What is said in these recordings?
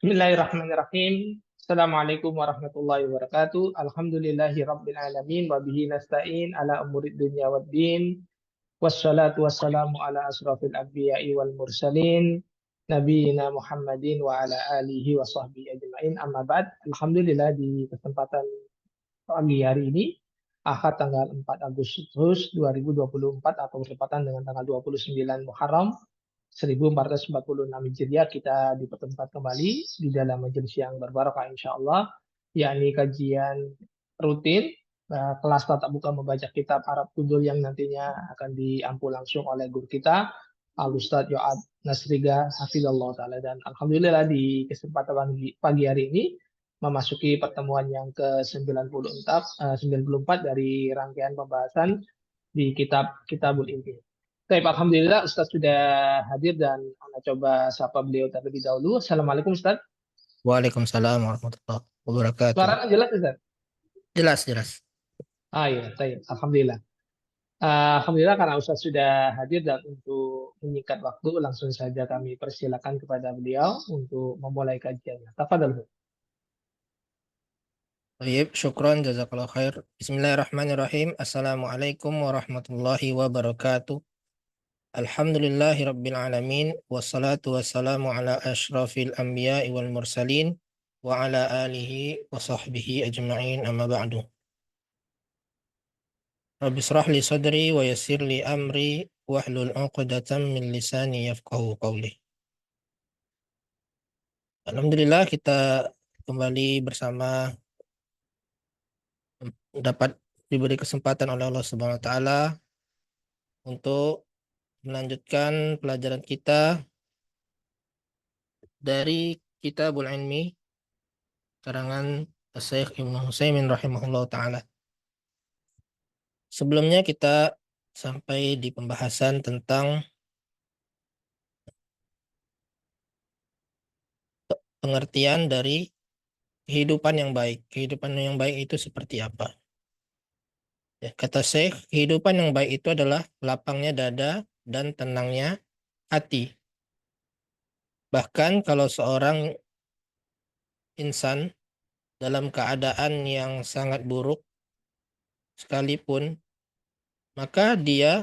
Bismillahirrahmanirrahim. Assalamualaikum warahmatullahi wabarakatuh. Alhamdulillahi rabbil alamin wa bihi nasta'in ala umurid dunya waddin. Wassalatu wassalamu ala asrafil anbiya'i wal mursalin nabiyina Muhammadin wa ala alihi wa sahbihi ajma'in. Amma ba'd. Alhamdulillah di kesempatan pagi hari ini Ahad tanggal 4 Agustus 2024 atau bertepatan dengan tanggal 29 Muharram 1446 Hijriah, kita dipertemukan kembali di dalam majelis yang berbarokah insya Allah, yakni kajian rutin kelas tatap muka membaca kitab Arab Kudul yang nantinya akan diampu langsung oleh guru kita Al Ustadz Yoad Nasriga Hafizallah Ta'ala. Dan Alhamdulillah di kesempatan pagi hari ini memasuki pertemuan yang ke-94 dari rangkaian pembahasan di kitab Kitabul Ilmi. Baik, Alhamdulillah Ustaz sudah hadir dan Anda coba sapa beliau terlebih dahulu. Assalamualaikum Ustaz. Waalaikumsalam warahmatullahi wabarakatuh. Suaranya jelas Ustaz? Jelas, jelas. Ah iya, baik. Alhamdulillah. Alhamdulillah karena Ustaz sudah hadir dan untuk menyingkat waktu langsung saja kami persilakan kepada beliau untuk memulai kajiannya. Tafadhal. Ustaz. Baik, syukran, jazakallah khair. Bismillahirrahmanirrahim. Assalamualaikum warahmatullahi wabarakatuh. Alhamdulillahi rabbil alamin. Wassalatu wassalamu ala ashrafil anbiya'i wal mursalin. Wa ala alihi wa sahbihi ajma'in amma ba'du. Rabbi israh li sadri wa yassir li amri wahlul 'uqdatam min lisani yafqahu qawli. Alhamdulillah kita kembali bersama, dapat diberi kesempatan oleh Allah Subhanahu wa taala untuk melanjutkan pelajaran kita dari Kitabul Ilmi karangan Syekh Ibnu Utsaimin rahimahullah taala. Sebelumnya kita sampai di pembahasan tentang pengertian dari kehidupan yang baik. Kehidupan yang baik itu seperti apa? Ya, kata Syekh, kehidupan yang baik itu adalah lapangnya dada dan tenangnya hati. Bahkan kalau seorang insan dalam keadaan yang sangat buruk sekalipun, maka dia,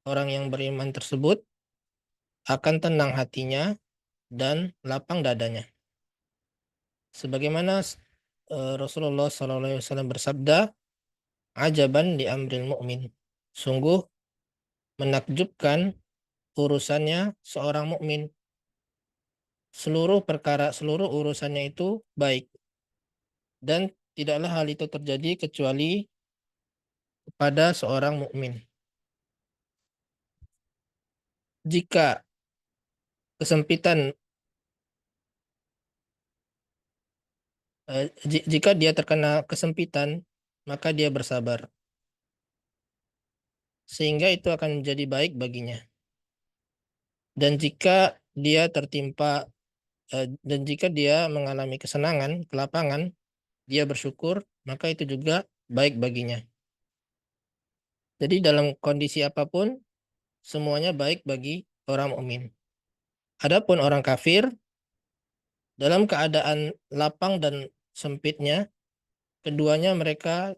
orang yang beriman tersebut, akan tenang hatinya dan lapang dadanya. Sebagaimana Rasulullah SAW bersabda, ajaban di amril mu'min. Sungguh menakjubkan urusannya seorang mukmin. Seluruh perkara, seluruh urusannya itu baik. Dan tidaklah hal itu terjadi kecuali kepada seorang mukmin. Jika kesempitan, jika dia terkena kesempitan, maka dia bersabar, sehingga itu akan menjadi baik baginya. Dan jika dia tertimpa, dan jika dia mengalami kesenangan, kelapangan, dia bersyukur, maka itu juga baik baginya. Jadi dalam kondisi apapun, semuanya baik bagi orang mukmin. Adapun orang kafir, dalam keadaan lapang dan sempitnya, keduanya mereka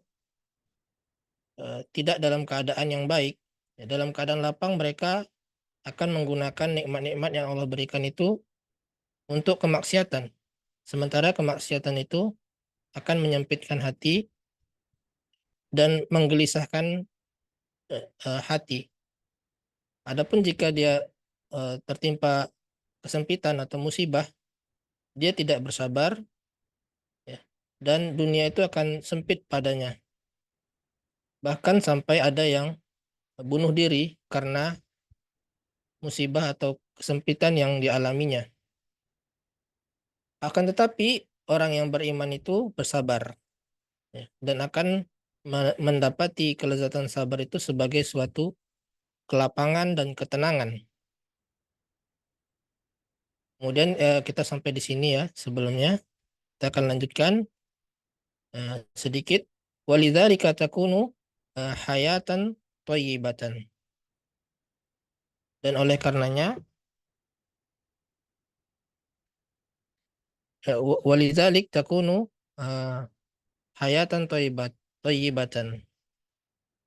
tidak dalam keadaan yang baik. Ya, dalam keadaan lapang mereka akan menggunakan nikmat-nikmat yang Allah berikan itu untuk kemaksiatan. Sementara kemaksiatan itu akan menyempitkan hati dan menggelisahkan hati. Adapun jika dia tertimpa kesempitan atau musibah, dia tidak bersabar, ya, dan dunia itu akan sempit padanya. Bahkan sampai ada yang bunuh diri karena musibah atau kesempitan yang dialaminya. Akan tetapi orang yang beriman itu bersabar, ya, dan akan mendapati kelezatan sabar itu sebagai suatu kelapangan dan ketenangan. Kemudian kita sampai di sini ya sebelumnya. Kita akan lanjutkan sedikit. Walidzalika takunu hayatan thayyibatan. Dan oleh karenanya Walidzalik takunu hayatan thayyibatan.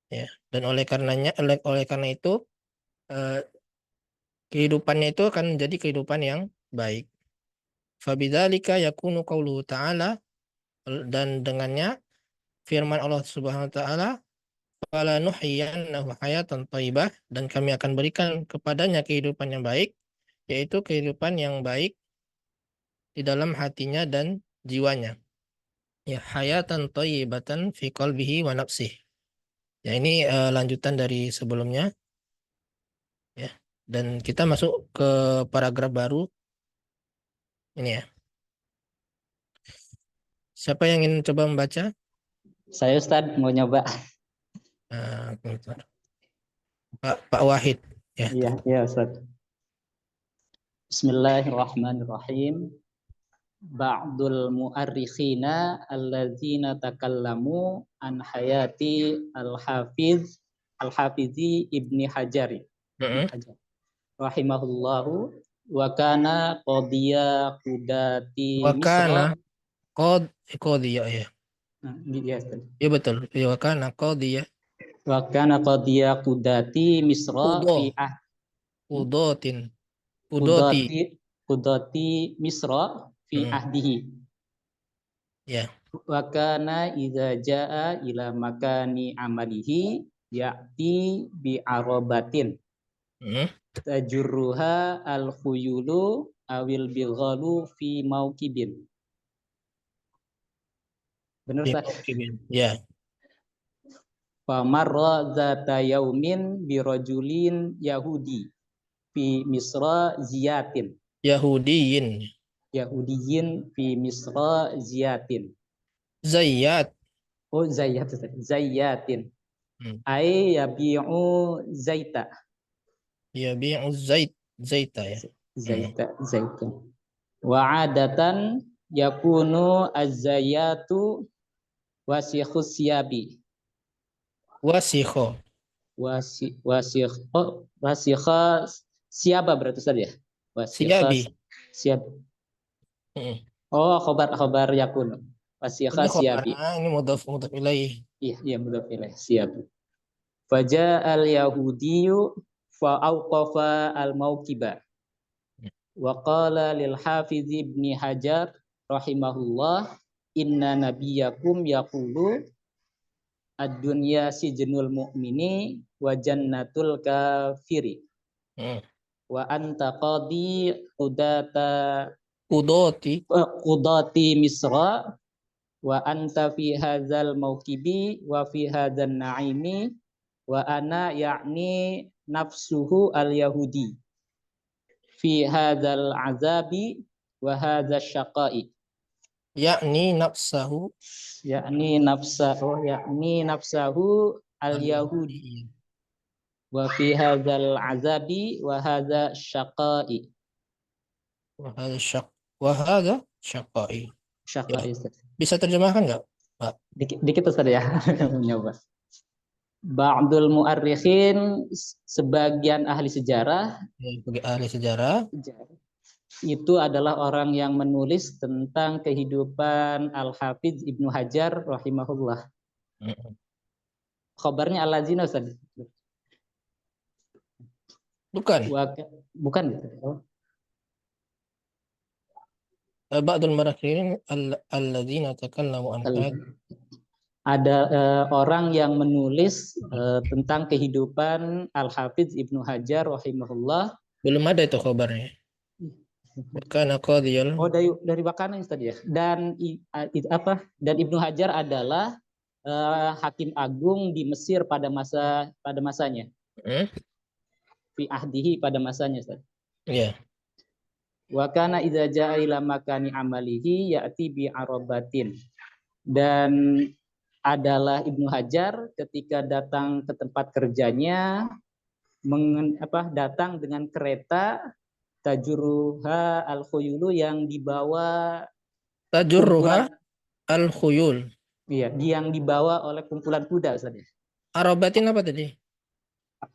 Ya, dan oleh karena itu kehidupannya itu akan menjadi kehidupan yang baik. Fabidzalika yakunu qauluhu ta'ala, dan dengannya firman Allah Subhanahu wa taala, fala nuhyiyannahu hayatan thayyibah, dan kami akan berikan kepadanya kehidupan yang baik, yaitu kehidupan yang baik di dalam hatinya dan jiwanya. Ya, hayatan thayyibatan fi qalbihi wa nafsihi. Ya, ini lanjutan dari sebelumnya ya. Dan kita masuk ke paragraf baru ini ya. Siapa yang ingin coba membaca? Saya Ustadz mau nyoba. Bentar. Pak Wahid ya. Iya Ustadz. Bismillahirrahmanirrahim. Ba'dul mu'arrikhina alladzina takallamu an hayati al-Hafizi Ibni Hajari. Rahimahullahu wa kana qadiya qudati Misra. Qadiyah ya. Iya, Ya betul. Ya, wa kana qadiyah. Wa kana qadiya qudati Misra fi Qudati Misra fi ahdihi. Ya. Wa kana idza jaa ila makani amalihi ya'ti bi arabatin. Tajurruha al-khuyulu awil bighalu fi mauqibin. Benar Ustaz? Ya. Fa marra zata yaumin bi rajulin yahudi fi Misra ziyatin. Yahudiyin fi Misra ziyatin. Zayyat. Oh zayyat, zayyatin. Ai yabi'u zaita. Yabi'u zaita ya. Zaita. Wa adatan yakunu az-zayyatu wasikhus siyabi. Wasikha siapa berarti Ustaz ya? Siab. Oh, khobar yakun. Wasikha siabi. Ini mudhaf ilaih. Iya mudhaf ilaih. Siab. Faja al-yahudiyyu fa auqafa al-mauqiba. Wa qala lil hafiz ibni Hajar rahimahullah, inna nabiyakum yaqulu ad-dunya sijnul mu'mini wa jannatul kafiri. Wa anta qadi qudati Misra wa anta fi hadzal mauqibi wa fi hadzal na'imi wa ana ya'ni nafsuhu al-yahudi fi hadzal azabi wa hadzal syaqai. Yakni nafsahu al-yahudi wa fi hadzal azabi wa hadza syaqai. Syaqai. Ya. Bisa terjemahkan nggak, Pak? Dikit Ustaz ya. Mencoba. Ba'dul mu'arrikhin, sebagian ahli sejarah. Itu adalah orang yang menulis tentang kehidupan Al-Hafidz Ibnu Hajar rahimahullah. Khabarnya al-lazina Ustaz. Bukan. Bukan. Ba'dul mu'arrikhin alladzina takallamu an. Ada orang yang menulis tentang kehidupan Al-Hafidz Ibnu Hajar rahimahullah. Belum ada itu khabarnya. Karena qadiyal. Oh dari Wakana Ustaz ya. Dan Ibnu Hajar adalah hakim agung di Mesir pada masanya. Fi ahdihi, pada masanya Ustaz. Iya. Wa kana idza jaa ila makani amalihi ya'ti bi arabatin. Dan adalah Ibnu Hajar ketika datang ke tempat kerjanya datang dengan kereta tajurruha al-khuyulu, yang dibawa al-khuyul. Iya, yang dibawa oleh kumpulan kuda Ustaz. Arabatin apa tadi?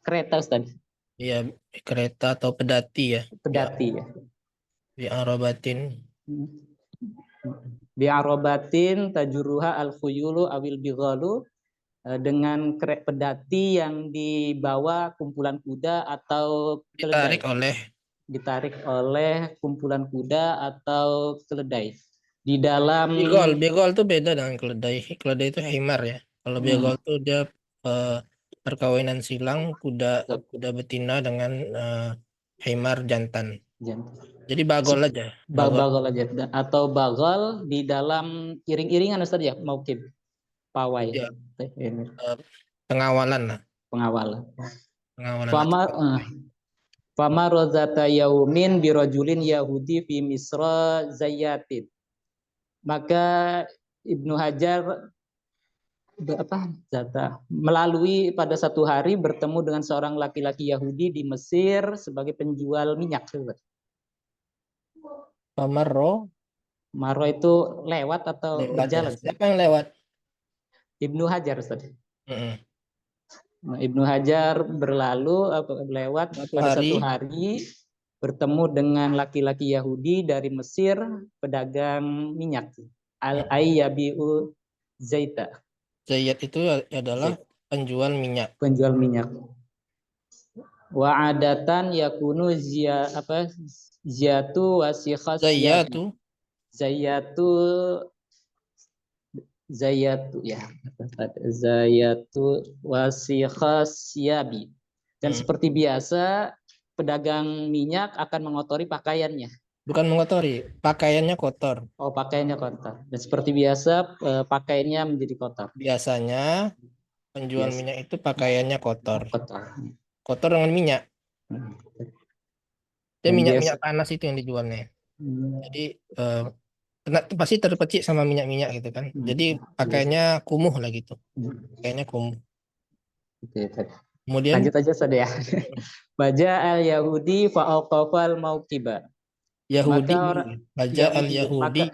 Kereta Ustaz. Iya, kereta atau pedati ya. Pedati ya. Di arabatin. Bi'arobatin tajuruha al-khuyulu awil bighalu, dengan kerek pedati yang dibawa kumpulan kuda atau keledai. Ditarik oleh kumpulan kuda atau keledai. Di dalam Begol tuh beda dengan keledai. Keledai itu himar ya. Kalau begol tuh dia perkawinan silang kuda betina dengan himar jantan. Jadi bagol aja. Bagol aja. Atau bagol di dalam iring-iringan Ustaz ya, maukib. Pawai. Ya. Pengawalan lah. Pengawalan. Pengawalan. Fama rozata yaumin birojulin Yahudi fi Misra Zayyatin. Maka Ibnu Hajar melalui pada satu hari bertemu dengan seorang laki-laki Yahudi di Mesir sebagai penjual minyak. Maro itu lewat atau berjalan? Siapa yang lewat? Ibnu Hajar, Ustaz. Ibnu Hajar lewat pada satu hari bertemu dengan laki-laki Yahudi dari Mesir, pedagang minyak. Al-ayyabi'u zaita. Zayyat itu adalah penjual minyak. Penjual minyak. Wa adatan yakunu ziyatu wasikhas Zayyatu wasikhas yabi. Dan seperti biasa pedagang minyak akan mengotori pakaiannya. Bukan mengotori, pakaiannya kotor. Oh, pakaiannya kotor. Dan seperti biasa pakaiannya menjadi kotor. Biasanya penjual minyak itu pakaiannya kotor. Kotor dengan minyak. Dia minyak panas itu yang dijualnya. Jadi pasti terpecik sama minyak-minyak gitu kan. Jadi pakaiannya kumuh lah gitu. Pakaiannya kumuh. Kemudian lanjut aja saja ya. Baja al-Yahudi fa'auqafal mauqiba. Baja al-Yahudi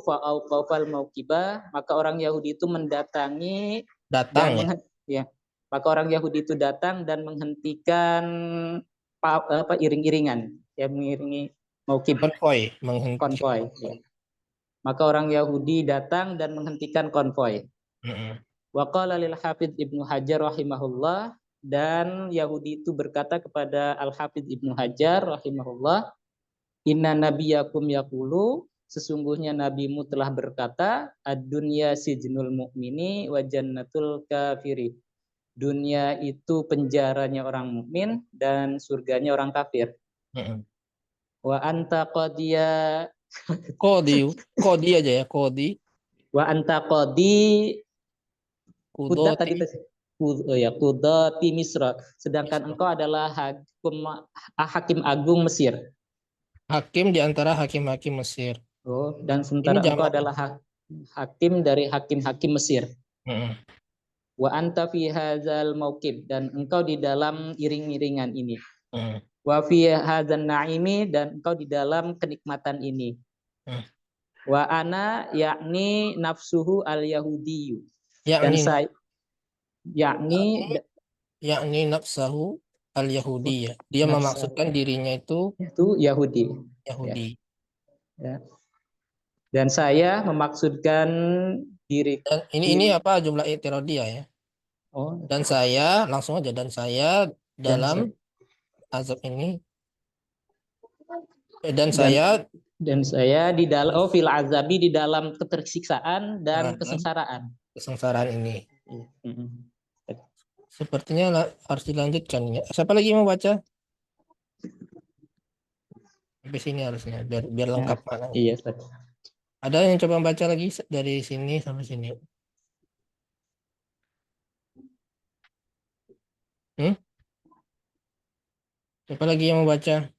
fa'auqafal mauqiba, maka orang Yahudi itu maka orang Yahudi itu datang dan menghentikan iring-iringan yang mengiringi mauqib, konvoi. Ya. Maka orang Yahudi datang dan menghentikan konvoi. Wa qala lil Hafidz Ibnu Hajar rahimahullah, dan Yahudi itu berkata kepada Al-Hafidz Ibnu Hajar rahimahullah, inna nabiyakum yaqulu, sesungguhnya nabimu telah berkata, ad-dunya sijnul mu'mini wa jannatul kafiri. Dunia itu penjaranya orang mukmin dan surganya orang kafir. Wa anta qadi aja ya, qadi. Wa anta qadi Qudati Misra. Sedangkan engkau adalah hakim agung Mesir. Hakim di antara hakim-hakim Mesir. Oh, dan sementara engkau adalah hakim dari hakim-hakim Mesir. Wa anta fi hadzal mauqib, dan engkau di dalam iring-iringan ini. Wa fi hadzan naimi, dan engkau di dalam kenikmatan ini. Wa ana yakni nafsuhu al-yahudiyyu. Dan saya yakni nafsahu al-yahudi ya. Dia memaksudkan dirinya itu Yahudi. Ya. Dan saya memaksudkan diri. Dan ini apa jumlah i'tiradiyah ya? Oh. Dan saya langsung aja, dan saya dalam azab ini dan saya di dalam fil azabi, di dalam ketersiksaan dan kesengsaraan ini. Sepertinya harus dilanjutkan ya. Siapa lagi mau baca? Sampai sini harusnya biar lengkap maknanya. Iya, Ada yang coba baca lagi dari sini sampai sini? Siapa lagi yang mau baca?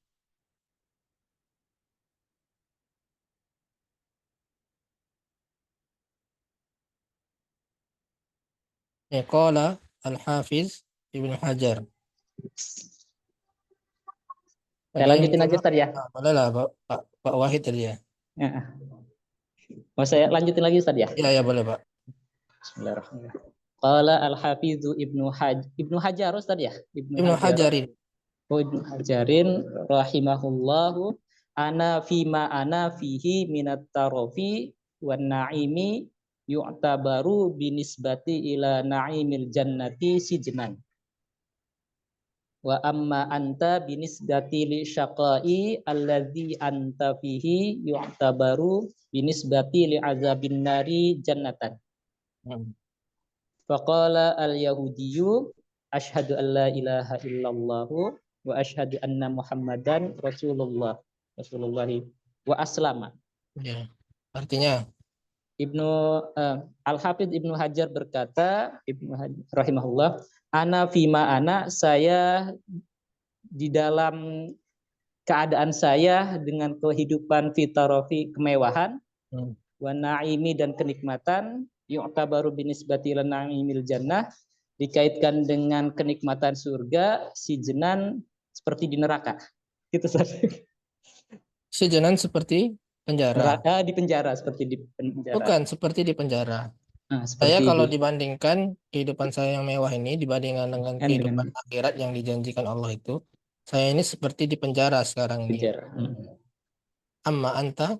Qala Al-Hafiz Ibnu Hajar. Saya lanjutin aja Ustaz ya. Boleh lah Pak Wahid tadi ya. Mau saya lanjutin lagi Ustaz ya? Iya boleh Pak. Bismillahirrahmanirrahim. Qala Al-Hafiz Ibnu Hajar Ustaz ya? Ibnu Hajarin. Ibnu Hajarin rahimahullahu ana fihi minat tarofi wan naimi yu'tabaru binisbati ila naimil jannati sijnan. Wa amma anta binisbati li syaqai alladzi anta fihi yu'tabaru binisbati li azabin nari jannatan. Faqala al-yahudiyyu asyhadu an la ilaha illallah wa asyhadu anna muhammadan rasulullah wa aslama. Ya. Artinya Al-Hafidz Ibnu Hajar berkata, rahimahullah, ana fima ana, saya di dalam keadaan saya dengan kehidupan fitarofi kemewahan, wa naimi dan kenikmatan, yu'tabaru binisbati ila naimil jannah, dikaitkan dengan kenikmatan surga, sijnan seperti di neraka. Gitu saja. Sijnan seperti penjara. Neraka di penjara, seperti di penjara. Bukan seperti di penjara. Nah, Saya kalau dibandingkan kehidupan saya yang mewah ini dibandingkan dengan kehidupan dengan akhirat yang dijanjikan Allah itu, saya ini seperti di penjara sekarang ini. penjara. Amma anta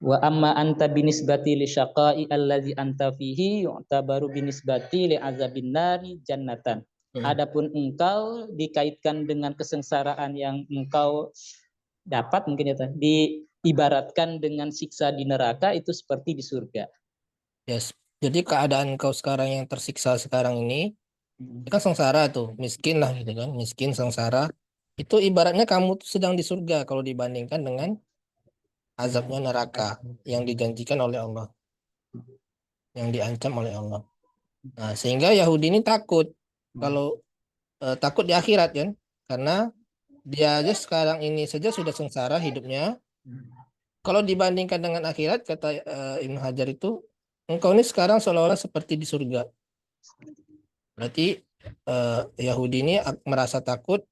Wa amma anta binisbati li syaqai allazi anta fihi yu'tabaru binisbati li azabin nari jannatan. Adapun engkau dikaitkan dengan kesengsaraan yang engkau dapat, mungkin ya, diibaratkan dengan siksa di neraka itu seperti di surga. Yes. Jadi keadaan engkau sekarang yang tersiksa sekarang ini, kan sengsara tuh, miskin lah gitu kan, miskin, sengsara. Itu ibaratnya kamu tuh sedang di surga kalau dibandingkan dengan azabnya neraka yang dijanjikan oleh Allah, yang diancam oleh Allah. Nah, sehingga Yahudi ini takut kalau takut di akhirat kan, karena dia aja sekarang ini saja sudah sengsara hidupnya. Kalau dibandingkan dengan akhirat, kata Ibnu Hajar itu, engkau ini sekarang seolah-olah seperti di surga. Berarti Yahudi ini merasa takut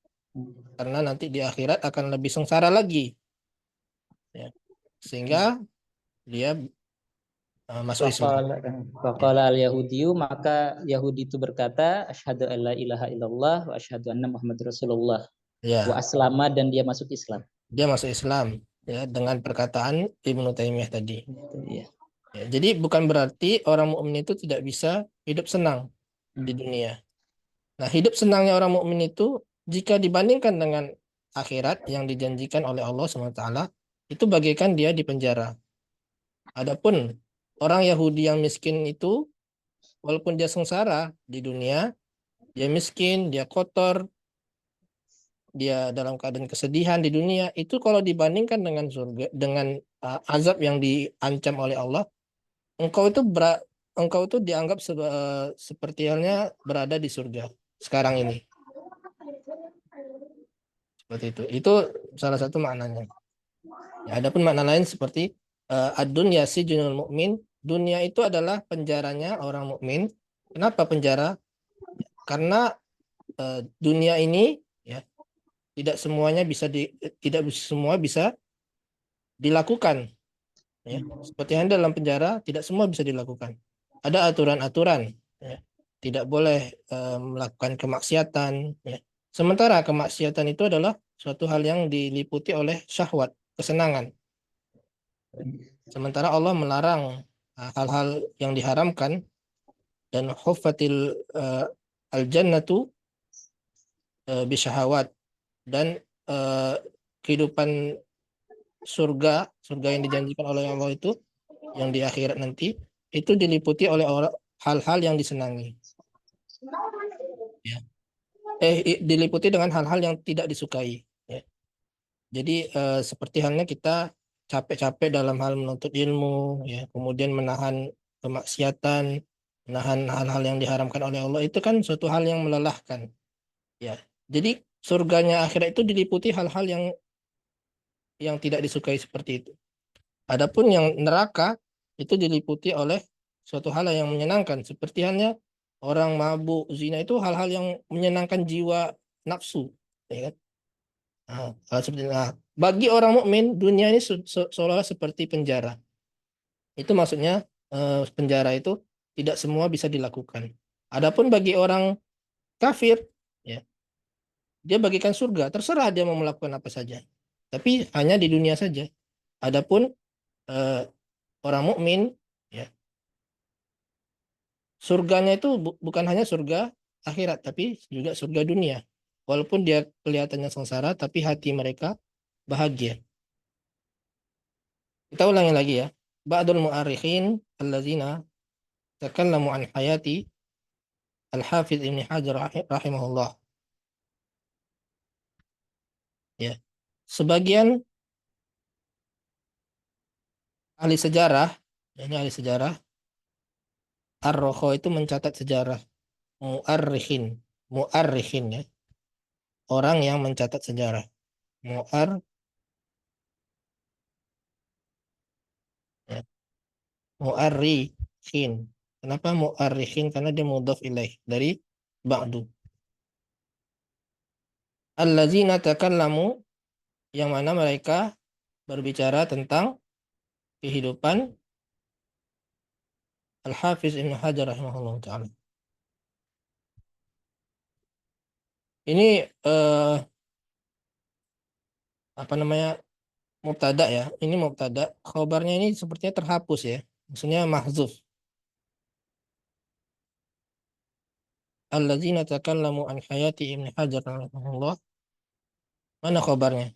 karena nanti di akhirat akan lebih sengsara lagi. Ya. Sehingga dia masuk Islam. Faqala al-Yahudiyu, maka Yahudi itu berkata, asyhadu an la ilaha illallah wa asyhadu anna Muhammadar Rasulullah. Ya. Wa aslama, dan dia masuk Islam. Dia masuk Islam ya dengan perkataan Ibnu Taimiyah tadi. Ya. Ya, jadi bukan berarti orang mukmin itu tidak bisa hidup senang di dunia. Nah, hidup senangnya orang mukmin itu jika dibandingkan dengan akhirat yang dijanjikan oleh Allah SWT, itu bagaikan dia di penjara. Adapun orang Yahudi yang miskin itu, walaupun dia sengsara di dunia, dia miskin, dia kotor, dia dalam keadaan kesedihan di dunia, itu kalau dibandingkan dengan surga, dengan azab yang diancam oleh Allah, engkau itu dianggap seperti halnya berada di surga sekarang ini. Seperti itu. Itu salah satu maknanya. Ya, adapun makna lain seperti ad-dunya sijnul mukmin, dunia itu adalah penjaranya orang mukmin. Kenapa penjara? Karena dunia ini ya tidak semua bisa dilakukan. Ya, seperti yang dalam penjara tidak semua bisa dilakukan. Ada aturan-aturan. Ya. Tidak boleh melakukan kemaksiatan. Ya. Sementara kemaksiatan itu adalah suatu hal yang diliputi oleh syahwat, kesenangan. Sementara Allah melarang hal-hal yang diharamkan, dan huffatil al-jannatu bisyahawat, dan kehidupan surga yang dijanjikan oleh Allah itu yang di akhirat nanti itu diliputi oleh hal-hal yang disenangi. Ya. Diliputi dengan hal-hal yang tidak disukai. Ya. Jadi seperti halnya kita capek-capek dalam hal menuntut ilmu, ya, kemudian menahan kemaksiatan, menahan hal-hal yang diharamkan oleh Allah, itu kan suatu hal yang melelahkan. Ya. Jadi surganya akhirat itu diliputi hal-hal yang tidak disukai seperti itu. Adapun yang neraka itu diliputi oleh suatu hal yang menyenangkan, seperti halnya orang mabuk, zina, itu hal-hal yang menyenangkan jiwa nafsu, ya kan? Bagi orang mukmin dunia ini seolah-olah seperti penjara. Itu maksudnya penjara itu tidak semua bisa dilakukan. Adapun bagi orang kafir, ya, dia bagikan surga, terserah dia mau melakukan apa saja. tapi hanya di dunia saja. Adapun orang mukmin, ya, surganya itu bukan hanya surga akhirat, tapi juga surga dunia. Walaupun dia kelihatannya sengsara, tapi hati mereka bahagia. Kita ulangi lagi ya. Ba'dul mu'arikhin allazina takallamu an hayati Al-Hafiz Ibn Hajar rahimahullah. Ya. Sebagian ahli sejarah, ini ahli sejarah, Ar-Rokho itu mencatat sejarah. Mu'arikhin, mu'arikhin ya. Orang yang mencatat sejarah. Mu'ar, ya. Mu'arikhin. Kenapa mu'arikhin? Karena dia mudhaf ilaih dari ba'du. Allazina takallamu, yang mana mereka berbicara tentang kehidupan Al-Hafiz Ibn Hajar rahimahullah ta'ala. Ini apa namanya, mubtada ya. Ini mubtada. Khobarnya ini sepertinya terhapus ya. Maksudnya mahzuf. Alladzina takallamu an hayati Ibn Hajar rahimahullah. Mana khobarnya?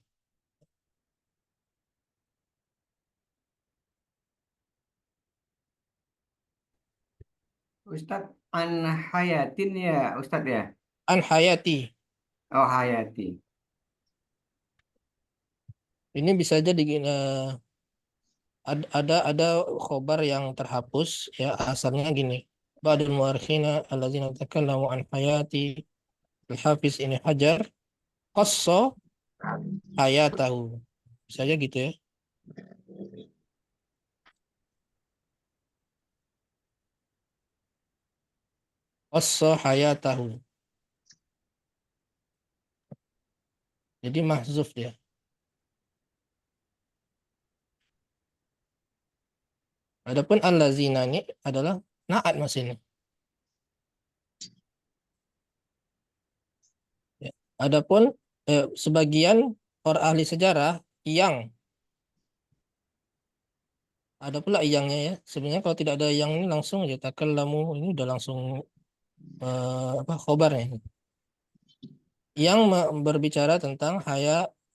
Ustadz an hayatin ya Ustadz ya. An hayati. Oh hayati. Ini bisa jadi ada khobar yang terhapus ya, asalnya gini. Ba'dul mu'arrikhina alladzina takallamu an hayati Al-Hafiz Ibn Hajar qassa hayatahu. Bisa aja gitu ya. Qassa hayatahu. Jadi mahzuf dia. Adapun allazina ini adalah naat mas ini. Ya. Adapun sebagian orang ahli sejarah yang ada pula yangnya ya. Sebenarnya kalau tidak ada yang ini langsung ya takallamu, ini udah langsung apa khobarnya. Yang berbicara tentang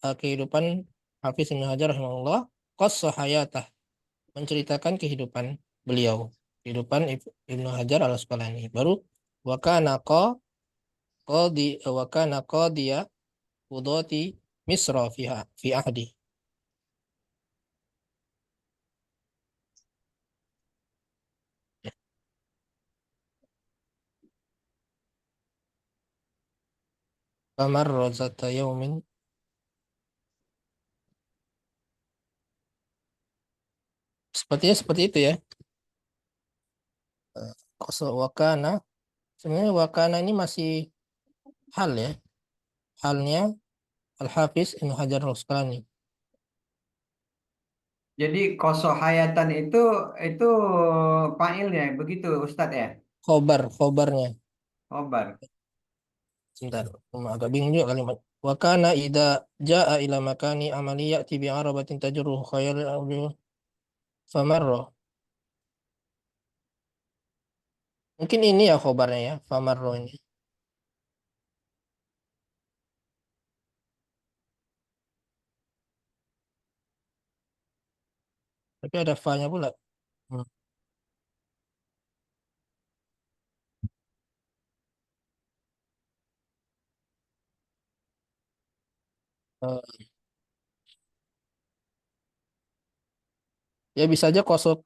kehidupan Hafiz Ibnu Hajar rahimahullah, qassa hayatah, menceritakan kehidupan beliau, kehidupan Ibnu Hajar al-Asqalani. Baru wa kana qadiya qudati Misra fi ahdi. Famarra zata yaumin, sepertinya seperti itu ya. Qassa wakana, sebenarnya wakana ini masih hal ya. Halnya Al-Hafiz Ibnu Hajar al-Asqalani. Jadi koso hayatan itu fa'ilnya begitu Ustadz ya. Khobarnya. Khobar. Sebentar, agak bingung juga kalimat. Wa kana idza jaa ila makani amali ya'ti bi arabatin tajruhu khayal famarra. Mungkin ini ya khobarnya ya, famarra ini. Tapi ada fa-nya pula. Hmm. Eh, ya bisa aja koso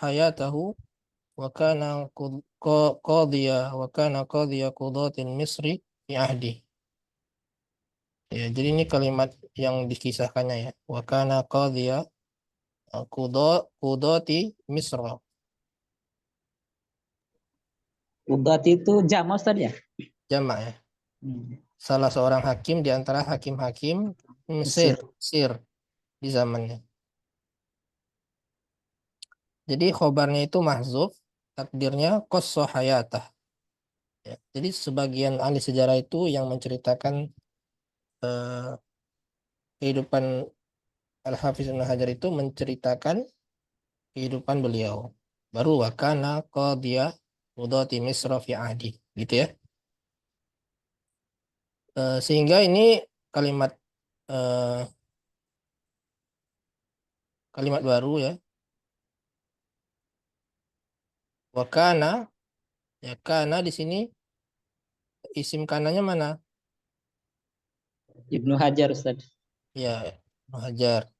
hayatahu wa kana qadhiya qudatin Misri fi ahdi. Ya, jadi ini kalimat yang dikisahkannya ya. Wa kana qadhiya qudati Misra. Udat itu jama Ustaz ya? Jamak ya. Hmm. Salah seorang hakim di antara hakim-hakim Mesir, Mesir di zamannya. Jadi khobarnya itu mahzuf, takdirnya qassa hayatah. Ya. Jadi sebagian ahli sejarah itu yang menceritakan eh, kehidupan Al-Hafiz Ibnu Hajar itu menceritakan kehidupan beliau. Baru wakana qadhiya qudati Misra fi ahdi. Gitu ya. Sehingga ini kalimat kalimat baru ya. Wakana, ya kana di sini isim kananya mana? Ibnu Hajar Ustaz. Ya, Ibnu Hajar.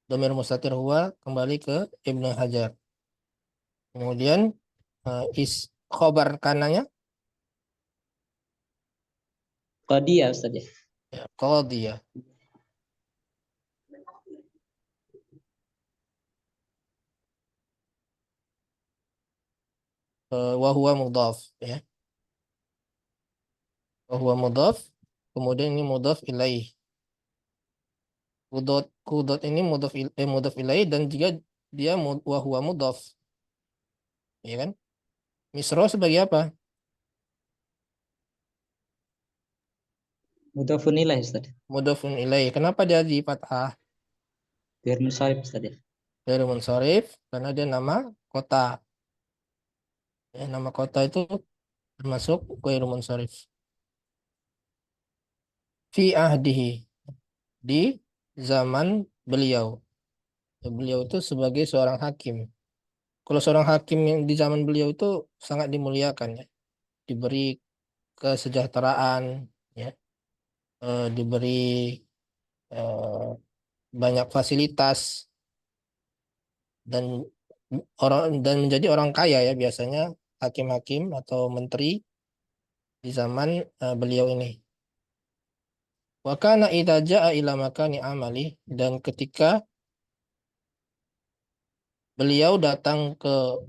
Dhamir mustatir huwa kembali ke Ibnu Hajar. Kemudian khobar kananya Qadiyah Ustaz ya. ya, qadhiyah. Wa huwa mudhaf ya. Wa huwa mudhaf, kemudian ini mudhaf ilaih. Kudot ini mudhaf ilaih dan juga dia wa huwa mudhaf. Ya kan? Misra sebagai apa? Mudhafun ilaih Ustaz. Mudhafun ilaih. Kenapa dia di fathah? Biar munsharif Ustaz ya. Dari munsharif karena dia nama kota. Ya, nama kota itu termasuk ghairu munsharif. Fi ahdihi, di zaman beliau. Ya, beliau itu sebagai seorang hakim. Kalau seorang hakim yang di zaman beliau itu sangat dimuliakan ya. Diberi kesejahteraan ya. Diberi banyak fasilitas dan menjadi orang kaya ya biasanya hakim-hakim atau menteri di zaman beliau ini. Wa kana idza jaa ila makani amali, dan ketika beliau datang ke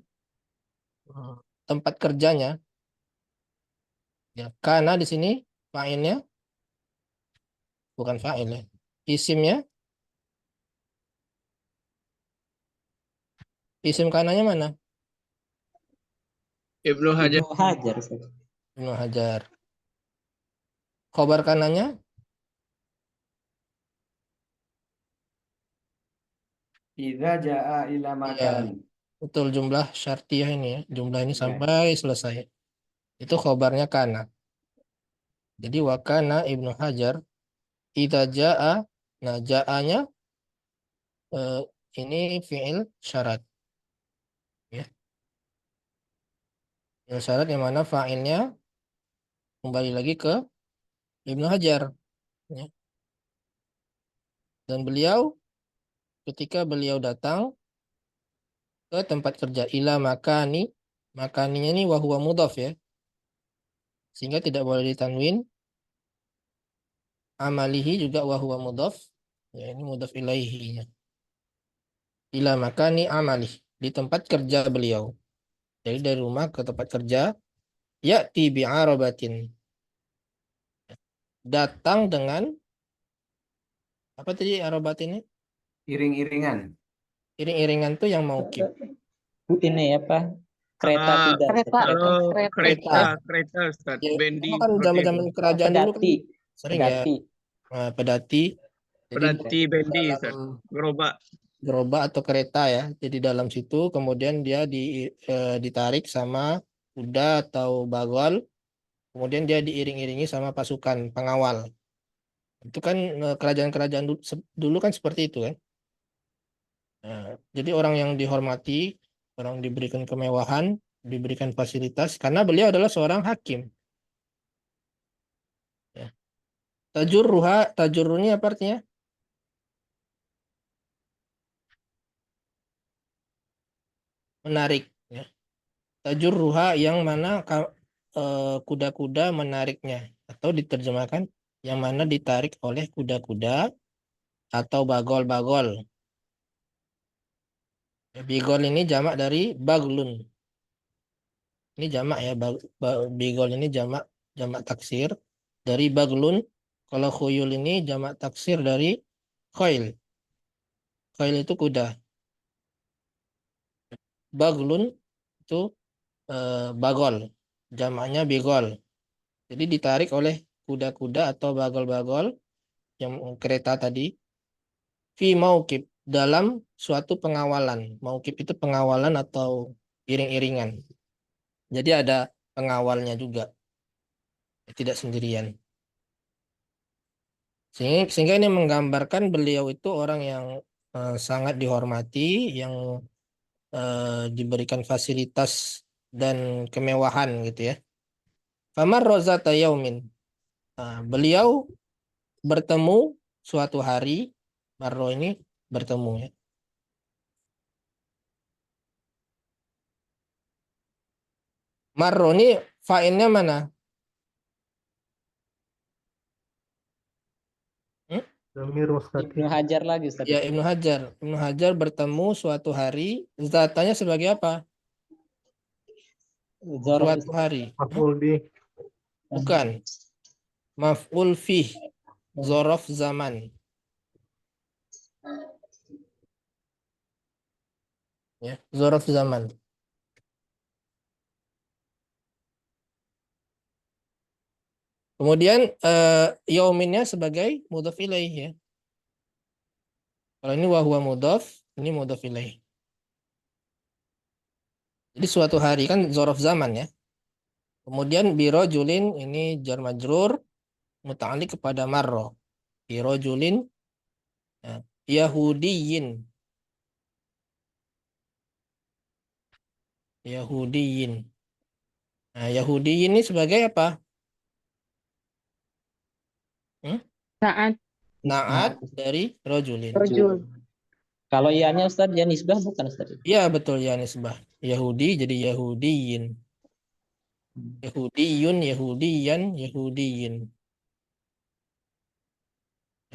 tempat kerjanya, ya kana di sini fa'ilnya bukan fa'il ya. Isimnya, isim kananya mana? Ibnu Hajar. Ibnu Hajar Ustaz. Ibnu Hajar. Khobar kananya Idza jaa ila iya, makani. betul jumlah syartiyah ini ya. Jumlah ini Ya. sampai selesai. Itu khobarnya kana. Jadi wakana Ibnu Hajar idza jaa, nah jaanya ini fi'il syarat ya. Fi'il syarat yang mana fa'ilnya kembali lagi ke Ibnu Hajar ya. Dan beliau ketika beliau datang ke tempat kerja ila makani, makaninya ini wa huwa mudhaf ya. Sehingga tidak boleh ditanwin. Amalihi juga wa huwa mudhaf. Ya, ini mudhaf ilaihi. Ila makani amalih, di tempat kerja beliau. Jadi dari rumah ke tempat kerja, ya'ti bi'arabatin. Datang dengan apa tadi arabat ini? Iring-iringan. Iring-iringan tuh yang maukib. Ini apa? Kereta kuda. Kereta. Kalau Kereta. kereta Ustaz. Ya, Bendi kan seperti zaman-zaman itu. kerajaan dulu kan Pedati. sering ya Pedati. pedati. Jadi Pedati bendi Ustaz. dalam Gerobak. gerobak atau kereta ya. Jadi dalam situ kemudian dia ditarik sama kuda atau bagol. Kemudian dia diiring-iringi sama pasukan pengawal. Itu kan kerajaan-kerajaan dulu kan seperti itu kan. Nah, jadi orang yang dihormati, orang diberikan kemewahan, diberikan fasilitas karena beliau adalah seorang hakim. Ya. Tajurrunya apa artinya? Menarik. Ya. Tajurruha yang mana kuda-kuda menariknya. Atau diterjemahkan yang mana ditarik oleh kuda-kuda atau bagol-bagol. Bigol ini jamak dari baglun. Ini jamak ya, bigol ini jamak taksir dari baglun. Kalau khuyul ini jamak taksir dari khoil. Khoil itu kuda. Baglun itu bagol. Jamaknya bigol. Jadi ditarik oleh kuda-kuda atau bagol-bagol yang kereta tadi, fi mauqib, dalam suatu pengawalan. Mauqib itu pengawalan atau iring-iringan. Jadi ada pengawalnya juga, tidak sendirian. Sehingga ini menggambarkan beliau itu orang yang sangat dihormati, yang diberikan fasilitas dan kemewahan gitu ya. Famar rozata yaumin. Nah, beliau bertemu suatu hari, marro ini bertemu ya. Marro ini fa'ilnya mana? Domir Ibnu Hajar lagi Ustaz. Ya, Ibnu Hajar. Ibnu Hajar bertemu suatu hari, zatanya sebagai apa? Suatu hari. Maf'ul bih. Bukan. Maf'ul fih. Zorof zaman. Ya, zorof zaman. Kemudian yauminnya sebagai mudhaf ilaih ya. Kalau ini wahwa mudhaf, ini mudhaf ilaih. Jadi suatu hari kan zorof zaman ya. Kemudian biro julin ini jar majrur muta'alliq kepada marro. Biro julin ya, Yahudiyin. Yahudiyin. Nah, Yahudiyin ini sebagai apa? Naat. Naat dari rojulin. Rojul. Kalau ianya Ustaz, ya nisbah bukan Ustaz? Iya betul ya nisbah. Yahudi jadi Yahudiyin. Yahudiyun, Yahudiyan, Yahudiyin.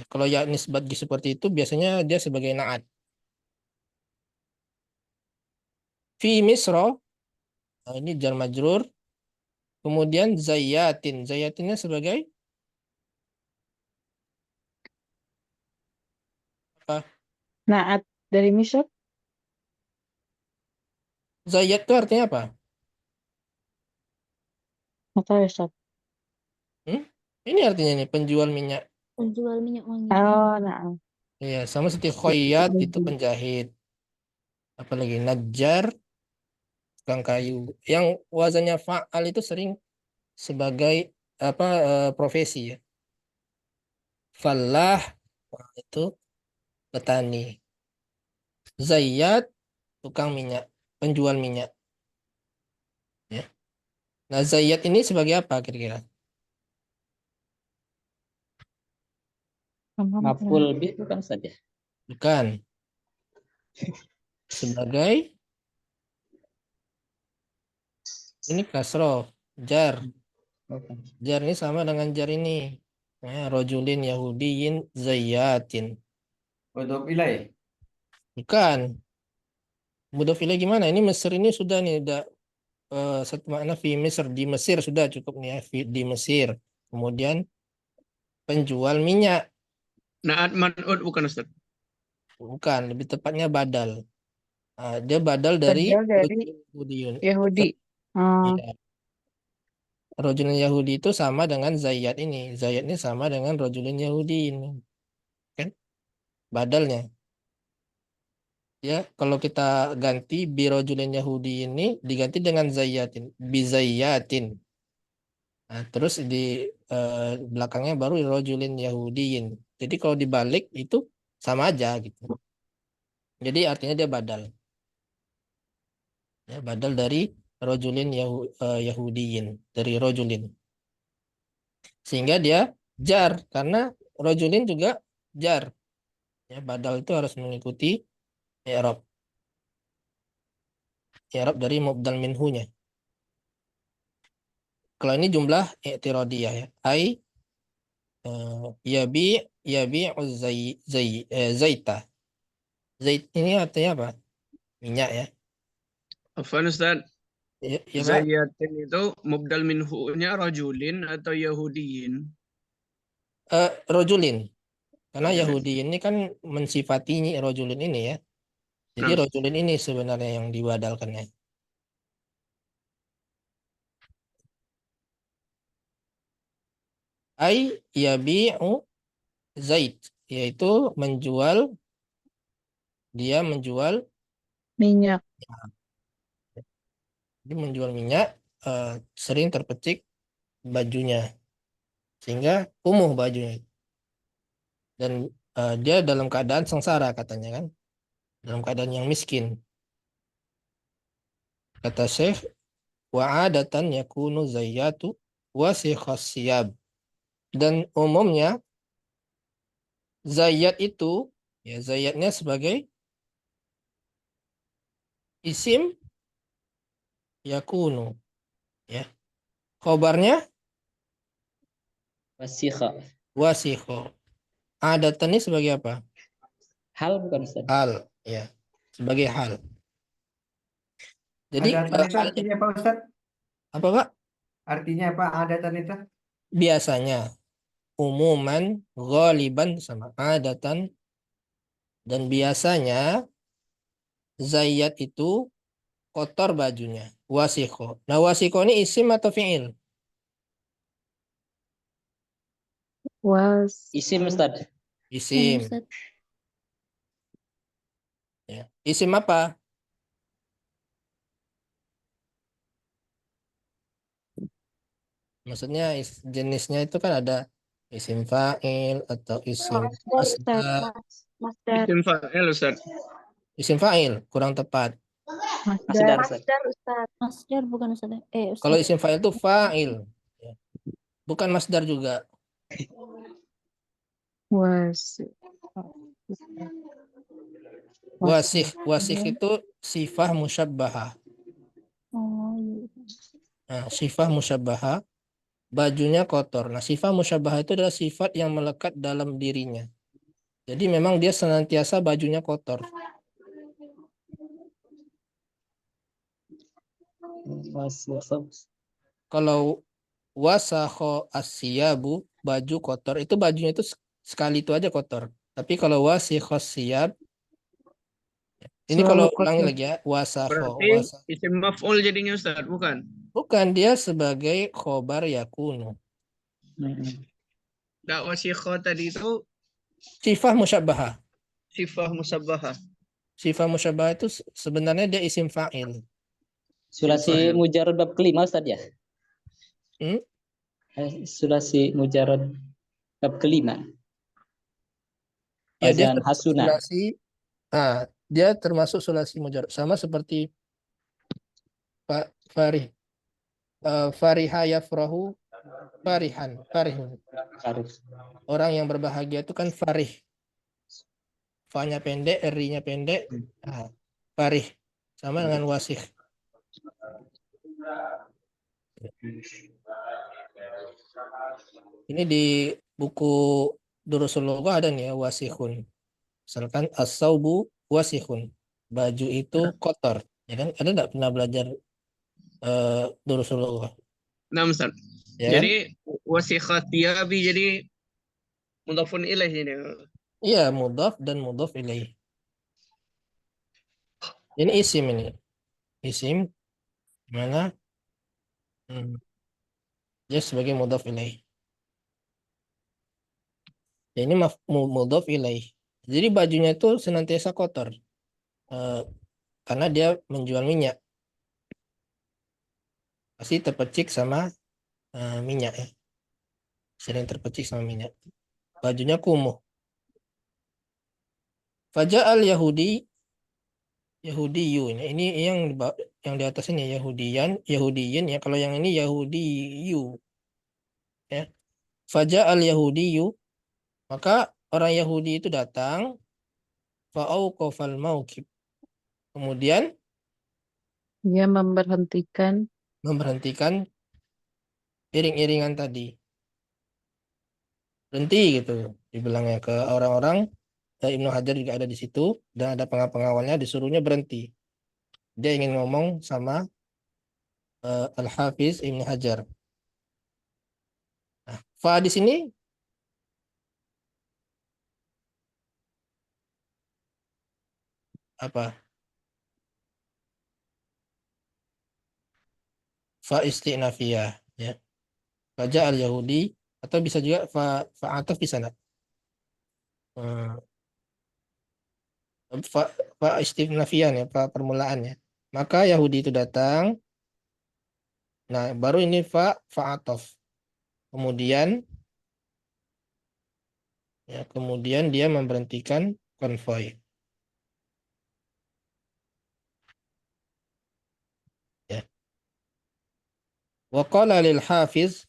Kalau ya nisbat seperti itu biasanya dia sebagai naat. Fi misro, nah ini jar majrur. Kemudian zayatin. Zayatinnya sebagai apa? Naat dari Misr. Zayat itu artinya apa? Nggak tahu ya, Ustaz. Ini artinya nih penjual minyak. Penjual minyak wangi. Oh, nah. Iya, sama seperti khoyat itu penjahit. Apalagi najjar, tukang kayu. Yang wazannya fa'al itu sering sebagai apa profesi ya. Fallah itu petani. Zayyat tukang minyak, penjual minyak. Ya. Nah, zayyat ini sebagai apa kira-kira? Maf'ul bih bukan Ustaz ya? Bukan. Sebagai ini kasroh, jar. Jar ini sama dengan jar ini. Rojulin Yahudiyin zayyatin. Mudhof ilaih. Bukan. Mudhof ilaih gimana? Ini Mesir ini sudah nih, udah satu makna fi Mesir. Di Mesir sudah cukup nih ya, di Mesir. Kemudian penjual minyak. Naat man'ud bukan Ustaz? Bukan, lebih tepatnya badal. Dia badal dari Badal dari Yahudiyun. Yahudi. Oh, Ya. Rojulin Yahudi itu sama dengan Zayyat ini. Zayyat ini sama dengan Rojulin Yahudi ini. Kan? Badalnya. Ya, kalau kita ganti birojulin Yahudi ini diganti dengan Zayyatin. Bizayyatin. Nah, terus di belakangnya baru rojulin Yahudiin. Jadi kalau dibalik itu sama aja gitu. Jadi artinya dia badal. Ya, badal dari rojulin Yahudiin. Dari rojulin. Sehingga dia jar. Karena rojulin juga jar. Ya, badal itu harus mengikuti i'rab. I'rab dari mubdal minhunya. Kalau ini jumlah i'tiradiyah ya. Ai yabi zaita. Zait ini artinya apa? Minyak ya. Afwan Ustaz, Ya, ya Pak. Zayyatin itu mubdal minhu-nya rajulin atau Yahudiyin? Rojulin. Karena Rajulin. Yahudi ini kan mensifati rojulin ini ya. Jadi Nah. rojulin ini sebenarnya yang dibadalkannya. Ai yabi'u Zaid, yaitu dia menjual Minyak. minyak, sering terpecik bajunya sehingga kumuh bajunya, dan dia dalam keadaan sengsara katanya kan, dalam keadaan yang miskin. Kata Syekh, wa'adatan yakunu zayyatu wasikhas siyab, dan umumnya zayyat itu, ya zayyatnya sebagai isim yakunu, ya khobarnya Wasikha. wasikho. Adatan ini sebagai apa? Hal bukan Ustaz? Hal, ya, sebagai hal. Jadi Adatan itu artinya apa Ustaz? apa Pak? Artinya apa adatan itu? Biasanya, umuman, ghaliban sama adatan, dan biasanya zayyat itu kotor bajunya. Wasikho. Nah, wasikho ini isim atau fi'il? Isim Ustaz. Isim. Ya. Isim apa? Maksudnya jenisnya itu kan ada isim fa'il atau isim masdar. Masdar. Isim fa'il Ustaz. Isim fa'il kurang tepat. Masdar Ustaz. Masdar Ustaz. Masdar bukan Ustaz. Ustaz. Kalau isim fa'il itu fa'il, ya. Bukan masdar juga. Wasih itu sifah musyabbahah. Oh, iya. Nah, sifah musyabbahah, bajunya kotor. Nah, sifat musyabahah itu adalah sifat yang melekat dalam dirinya. Jadi memang dia senantiasa bajunya kotor. Kalau wasakho asyabu, baju kotor, itu bajunya itu sekali itu aja kotor. Tapi kalau wasikho siyab, ini kalau ulangi lagi ya, wasakho. Berarti isim maf'ul jadinya Ustaz, bukan? Bukan, dia sebagai khobar yakunu. Wasikho tadi itu Sifah musyabahah. sifah musabbahah. Sifah musyabahah itu sebenarnya dia isim fa'il. Sulasi mujarad bab kelima Ustaz ya? Sulasi mujarad bab kelima. Ya, dia Wazan hasuna. sulasi. Dia termasuk sulasi mujarad, sama seperti Pak Farih. Fariha yafrahu farihun. Orang yang berbahagia itu kan farih. Fa-nya pendek, R-nya pendek. Farih. Sama dengan wasih. Ini di buku Durusul Lughah ada nih ya, wasihun. Misalkan as-saubu wasihun. Baju itu kotor. Ya kan? Ada nggak pernah belajar Durusul Lughah? Nah, Ustaz. Ya, jadi wasikhat thiyabi jadi mudhafun ilaih ini. iya, mudhaf dan mudhaf ilaih. Ini isim ini. Isim mana? Dia sebagai mudhaf ilaih. Ya, ini mudhaf ilaih. Jadi bajunya itu senantiasa kotor. Karena dia menjual minyak. Pasti terpecik sama minyak ya. Sering terpecik sama minyak. Bajunya kumuh. Faja'al Yahudiyu. Ini yang di atas ini Yahudiyin ya. Kalau yang ini Yahudiyu. Ya. Faja'al Yahudiyu, maka orang Yahudi itu datang, fa'auqafal mauqif. Kemudian Dia memberhentikan iring-iringan tadi. Berhenti gitu dibilangnya ke orang-orang. Ibnu Hajar juga ada di situ dan ada pengawalnya, disuruhnya berhenti. Dia ingin ngomong sama Al-Hafiz Ibnu Hajar. Nah, fa di sini apa? Fa istinafiyah ya. Faja al-Yahudi, atau bisa juga fa ataf di sana. Fa istifnafian ya, fa permulaannya. Maka Yahudi itu datang. Nah, baru ini fa'atof. Kemudian dia memberhentikan konvoy. Ya. Wa qala lil hafiz.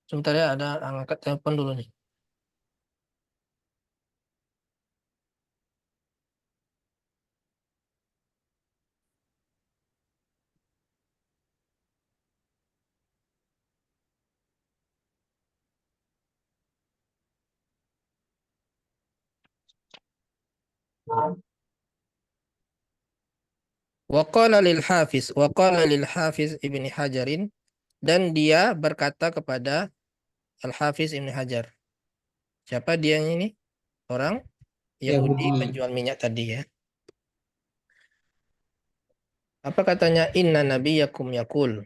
Sebentar ya, ada angkat telepon dulu nih. Wa qala lil hafiz Ibni Hajarin, dan dia berkata kepada Al-Hafiz Ibni Hajar. Siapa dia ini? Orang Yahudi penjual minyak tadi ya. Apa katanya? Inna nabiyakum yakul.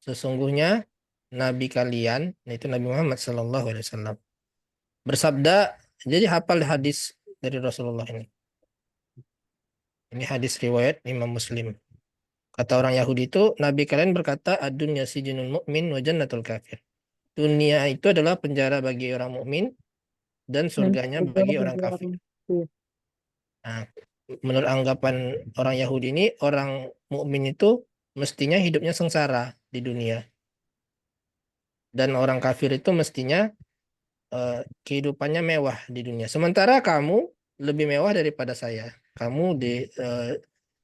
Sesungguhnya nabi kalian, yaitu Nabi Muhammad sallallahu alaihi wasallam, bersabda. Jadi hafal hadis dari Rasulullah ini. Ini hadis riwayat Imam Muslim. Kata orang Yahudi itu, nabi kalian berkata, ad-dunya sijnul mu'min wa jannatul kafir. Dunia itu adalah penjara bagi orang mukmin dan surganya bagi orang kafir. Nah, menurut anggapan orang Yahudi ini, orang mukmin itu mestinya hidupnya sengsara di dunia. Dan orang kafir itu mestinya kehidupannya mewah di dunia. Sementara kamu lebih mewah daripada saya. Kamu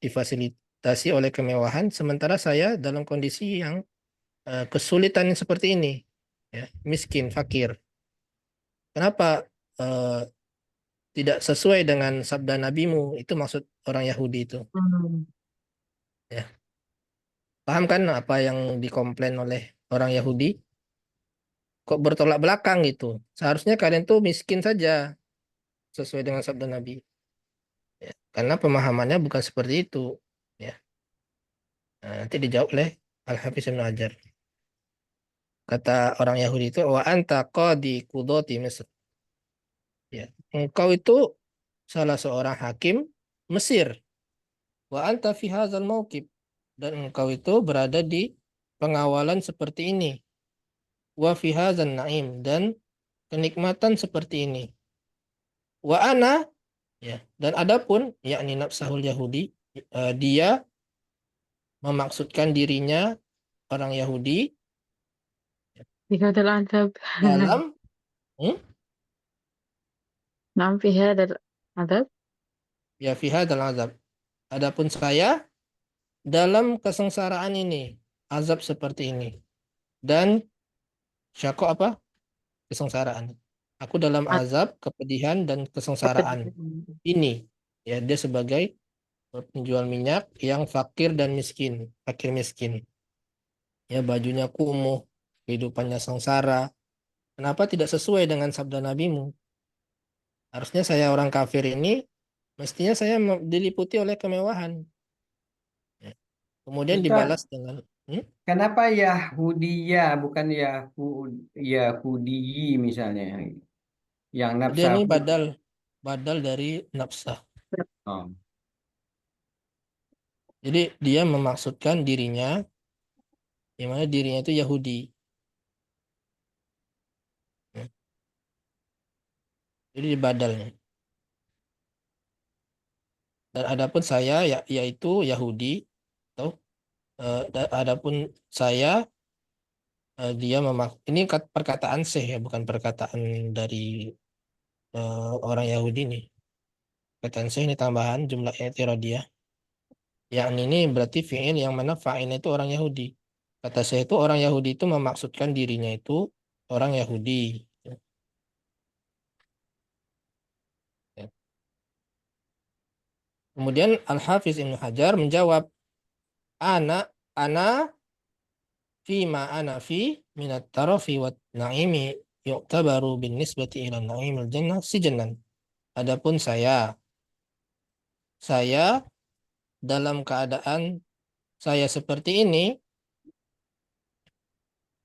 difasilitasi oleh kemewahan, sementara saya dalam kondisi yang kesulitan seperti ini. Ya, miskin, fakir. Kenapa tidak sesuai dengan sabda nabimu? Itu maksud orang Yahudi itu. Ya. Paham kan apa yang dikomplain oleh orang Yahudi? Kok bertolak belakang gitu? Seharusnya kalian tuh miskin saja sesuai dengan sabda Nabi. Ya. Karena pemahamannya bukan seperti itu. Ya. Nah, nanti dijawab oleh Al-Hafiz Ibnu Hajar. Kata orang Yahudi itu, wa anta qadi qudati Mesir. Ya. Engkau itu salah seorang hakim Mesir. Wa anta fi hadzal mauqif. Dan engkau itu berada di pengawalan seperti ini. Wa fi hadzal naim, dan kenikmatan seperti ini. Wa ana, ya, dan adapun yakni nafsahul Yahudi, dia memaksudkan dirinya orang Yahudi في هذا العذاب dalam نعم في هذا العذاب ya fi hadzal azab. Adapun saya dalam kesengsaraan ini, azab seperti ini. Dan syaqqa apa? Kesengsaraan. Aku dalam azab, kepedihan dan kesengsaraan ini. Ya, dia sebagai penjual minyak yang fakir dan miskin, fakir miskin. Ya, bajunya kumuh, kehidupannya sengsara. Kenapa tidak sesuai dengan sabda nabimu? Harusnya saya orang kafir ini, mestinya saya diliputi oleh kemewahan. Ya. Kemudian Ustaz, dibalas dengan kenapa Yahudiya bukan Yahudi misalnya yang dia ini nafsahu? badal dari nafsah. Oh. Jadi dia memaksudkan dirinya, yang mana dirinya itu Yahudi. Ya. Jadi dibadalnya. Dan adapun saya yaitu Yahudi, atau adapun saya dia ini perkataan Syekh ya, bukan perkataan dari orang Yahudi nih. Perkataan Syekh ini tambahan jumlah i'tiradiyah. Yakni ini berarti fi'il yang mana fa'ilnya itu orang Yahudi. Kata saya itu orang Yahudi itu memaksudkan dirinya itu orang Yahudi. Ya. Kemudian Al-Hafiz Ibnu Hajar menjawab, ana ana fi minat tarafi wa na'imi yu'tabaru bin nisbati ila na'imil jannah sijnan. Adapun saya dalam keadaan saya seperti ini,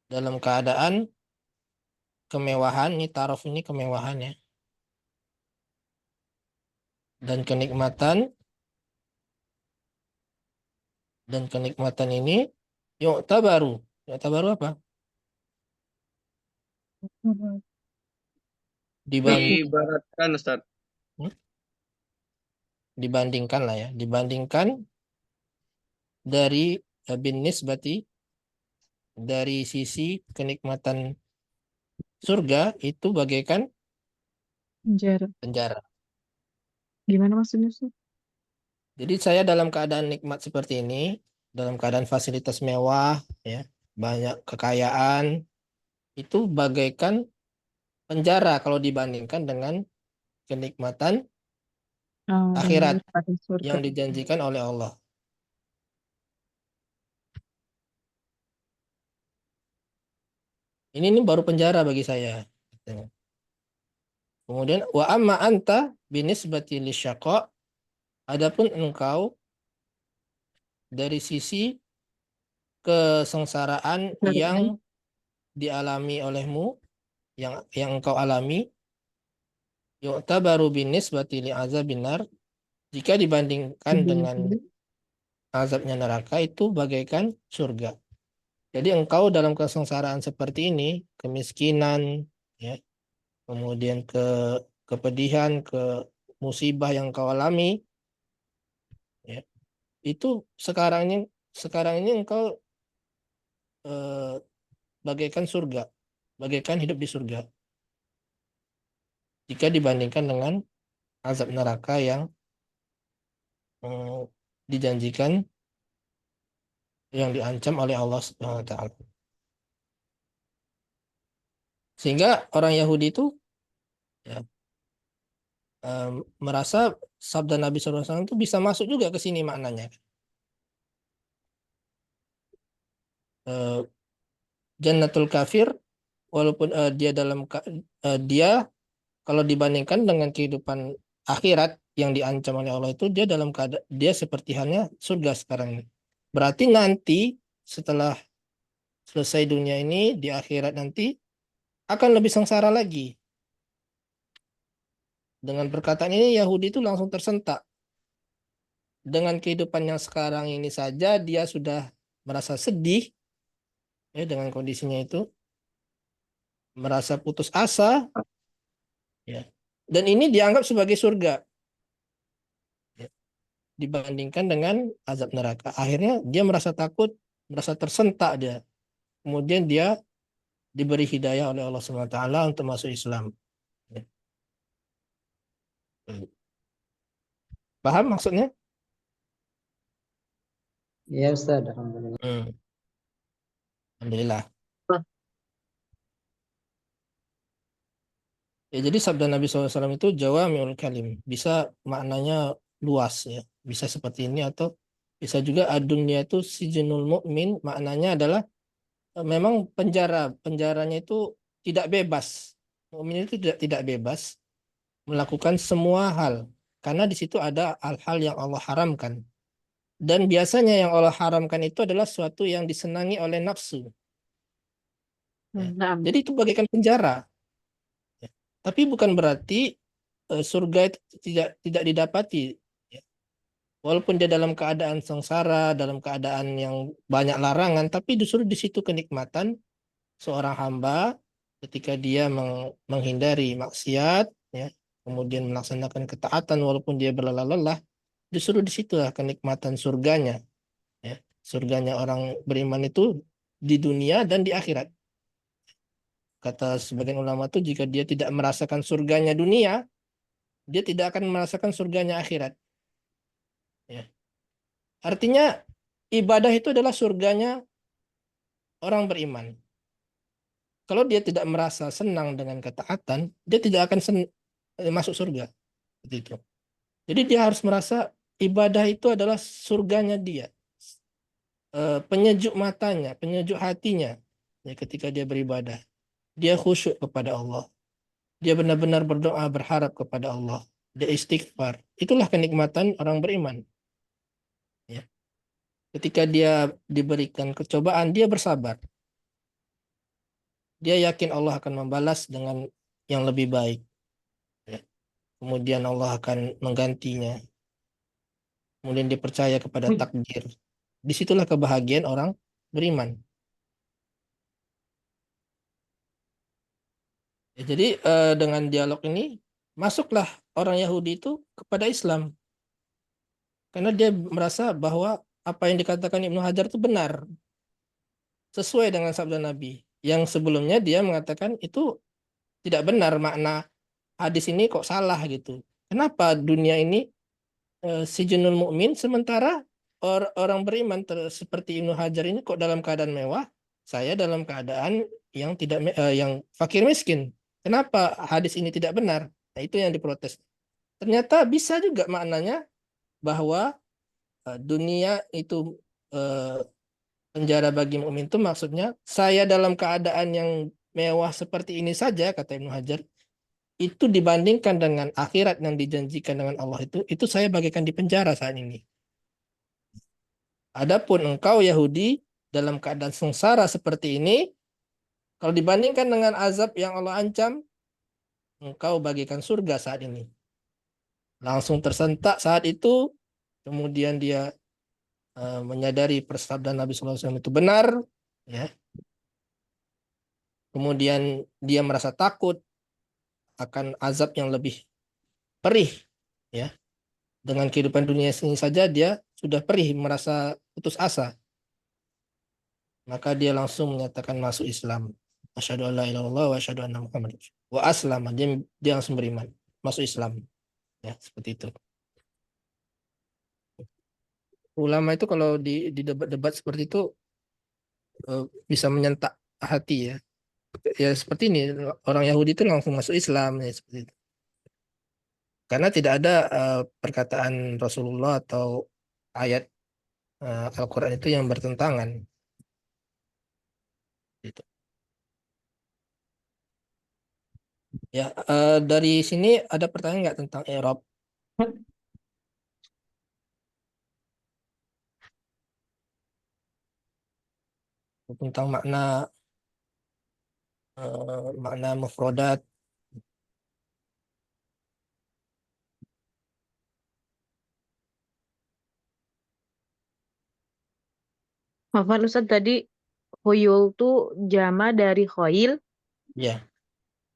dalam keadaan kemewahan, ini taraf ini kemewahan ya. Dan kenikmatan ini yu'tabaru. Yu'tabaru apa? Dibanding, Diibaratkan Ustaz. dibandingkan lah ya. Dibandingkan dari bin nisbati, dari sisi kenikmatan surga itu bagaikan Penjara. penjara. Gimana maksudnya, Ustaz? Jadi saya dalam keadaan nikmat seperti ini, dalam keadaan fasilitas mewah, ya, banyak kekayaan, itu bagaikan penjara kalau dibandingkan dengan kenikmatan akhirat Pada surga. yang dijanjikan oleh Allah. Ini baru penjara bagi saya. Kemudian wa amma anta binisbati lisyaqa, adapun engkau dari sisi kesengsaraan yang dialami olehmu, yang engkau alami, yu'tabaru binisbati li'azabin nar, jika dibandingkan dengan azabnya neraka itu bagaikan surga. Jadi engkau dalam kesengsaraan seperti ini, kemiskinan, ya, kemudian kepedihan, ke musibah yang kau alami, ya, itu sekarang ini engkau bagaikan surga, bagaikan hidup di surga. Jika dibandingkan dengan azab neraka yang dijanjikan, yang diancam oleh Allah Subhanahu wa taala. Sehingga orang Yahudi itu ya, merasa sabda Nabi SAW itu bisa masuk juga ke sini maknanya. Jannatul kafir, walaupun dia kalau dibandingkan dengan kehidupan akhirat yang diancam oleh Allah itu, dia dalam keadaan dia seperti halnya surga sekarang ini. Berarti nanti setelah selesai dunia ini, di akhirat nanti akan lebih sengsara lagi. Dengan perkataan ini Yahudi itu langsung tersentak. Dengan kehidupan yang sekarang ini saja dia sudah merasa sedih, ya, dengan kondisinya itu, merasa putus asa, ya. Dan ini dianggap sebagai surga, ya, dibandingkan dengan azab neraka. Akhirnya dia merasa takut, merasa tersentak dia. Kemudian dia diberi hidayah oleh Allah SWT untuk masuk Islam. Ya. Paham maksudnya? Ya Ustaz, alhamdulillah. Alhamdulillah. Ya, jadi sabda Nabi SAW itu jawami'ul kalim, bisa maknanya luas ya, bisa seperti ini atau bisa juga ad-dunya itu sijnul mu'min, maknanya adalah memang penjaranya itu tidak bebas. Mukmin itu tidak bebas melakukan semua hal, karena di situ ada hal-hal yang Allah haramkan. Dan biasanya yang Allah haramkan itu adalah sesuatu yang disenangi oleh nafsu. Ya. Jadi itu bagaikan penjara. Ya. Tapi bukan berarti surga itu tidak didapati. Ya. Walaupun dia dalam keadaan sengsara, dalam keadaan yang banyak larangan, tapi justru di situ kenikmatan seorang hamba ketika dia menghindari maksiat, ya, kemudian melaksanakan ketaatan walaupun dia berlelah-lelah, justru di situlah kenikmatan surganya. Ya. Surganya orang beriman itu di dunia dan di akhirat. Kata sebagian ulama itu, jika dia tidak merasakan surganya dunia, dia tidak akan merasakan surganya akhirat. Ya. Artinya ibadah itu adalah surganya orang beriman. Kalau dia tidak merasa senang dengan ketaatan, dia tidak akan masuk surga. Seperti itu. Jadi dia harus merasa ibadah itu adalah surganya dia. Penyejuk matanya, penyejuk hatinya, ya, ketika dia beribadah. Dia khusyuk kepada Allah. Dia benar-benar berdoa, berharap kepada Allah. Dia istighfar. Itulah kenikmatan orang beriman. Ya. Ketika dia diberikan kecobaan, dia bersabar. dia yakin Allah akan membalas dengan yang lebih baik. Ya. Kemudian Allah akan menggantinya. Kemudian dia percaya kepada takdir. Disitulah kebahagiaan orang beriman. Ya, jadi dengan dialog ini masuklah orang Yahudi itu kepada Islam. Karena dia merasa bahwa apa yang dikatakan Ibnu Hajar itu benar. Sesuai dengan sabda Nabi. Yang sebelumnya dia mengatakan itu tidak benar, makna hadis ini kok salah gitu. Kenapa dunia ini sijnul mukmin sementara orang beriman seperti Ibnu Hajar ini kok dalam keadaan mewah, saya dalam keadaan yang tidak yang fakir miskin. Kenapa hadis ini tidak benar? Nah, itu yang diprotes. Ternyata bisa juga maknanya bahwa dunia itu penjara bagi mukmin itu maksudnya saya dalam keadaan yang mewah seperti ini saja, kata Ibnu Hajar, itu dibandingkan dengan akhirat yang dijanjikan dengan Allah itu saya bagaikan di penjara saat ini. Adapun engkau Yahudi dalam keadaan sengsara seperti ini, kalau dibandingkan dengan azab yang Allah ancam, engkau bagaikan surga saat ini. Langsung tersentak saat itu, kemudian dia menyadari persabdaan Nabi SAW itu benar, ya. Kemudian dia merasa takut akan azab yang lebih perih, ya. Dengan kehidupan dunia ini saja dia sudah perih, merasa putus asa. Maka dia langsung menyatakan masuk Islam. Asyhadu an la ilaha illallah wa asyhadu anna Muhammad. Wa aslama, dia langsung beriman, masuk Islam. Ya, seperti itu. Ulama itu kalau di debat-debat seperti itu bisa menyentak hati ya. Ya seperti ini, orang Yahudi itu langsung masuk Islam ya seperti itu. Karena tidak ada perkataan Rasulullah atau ayat Al-Qur'an itu yang bertentangan. Gitu. Ya, dari sini ada pertanyaan nggak tentang i'rab? Tentang makna mufradat. Afwan Ustadz tadi khuyul tuh jama dari khoil, Ya,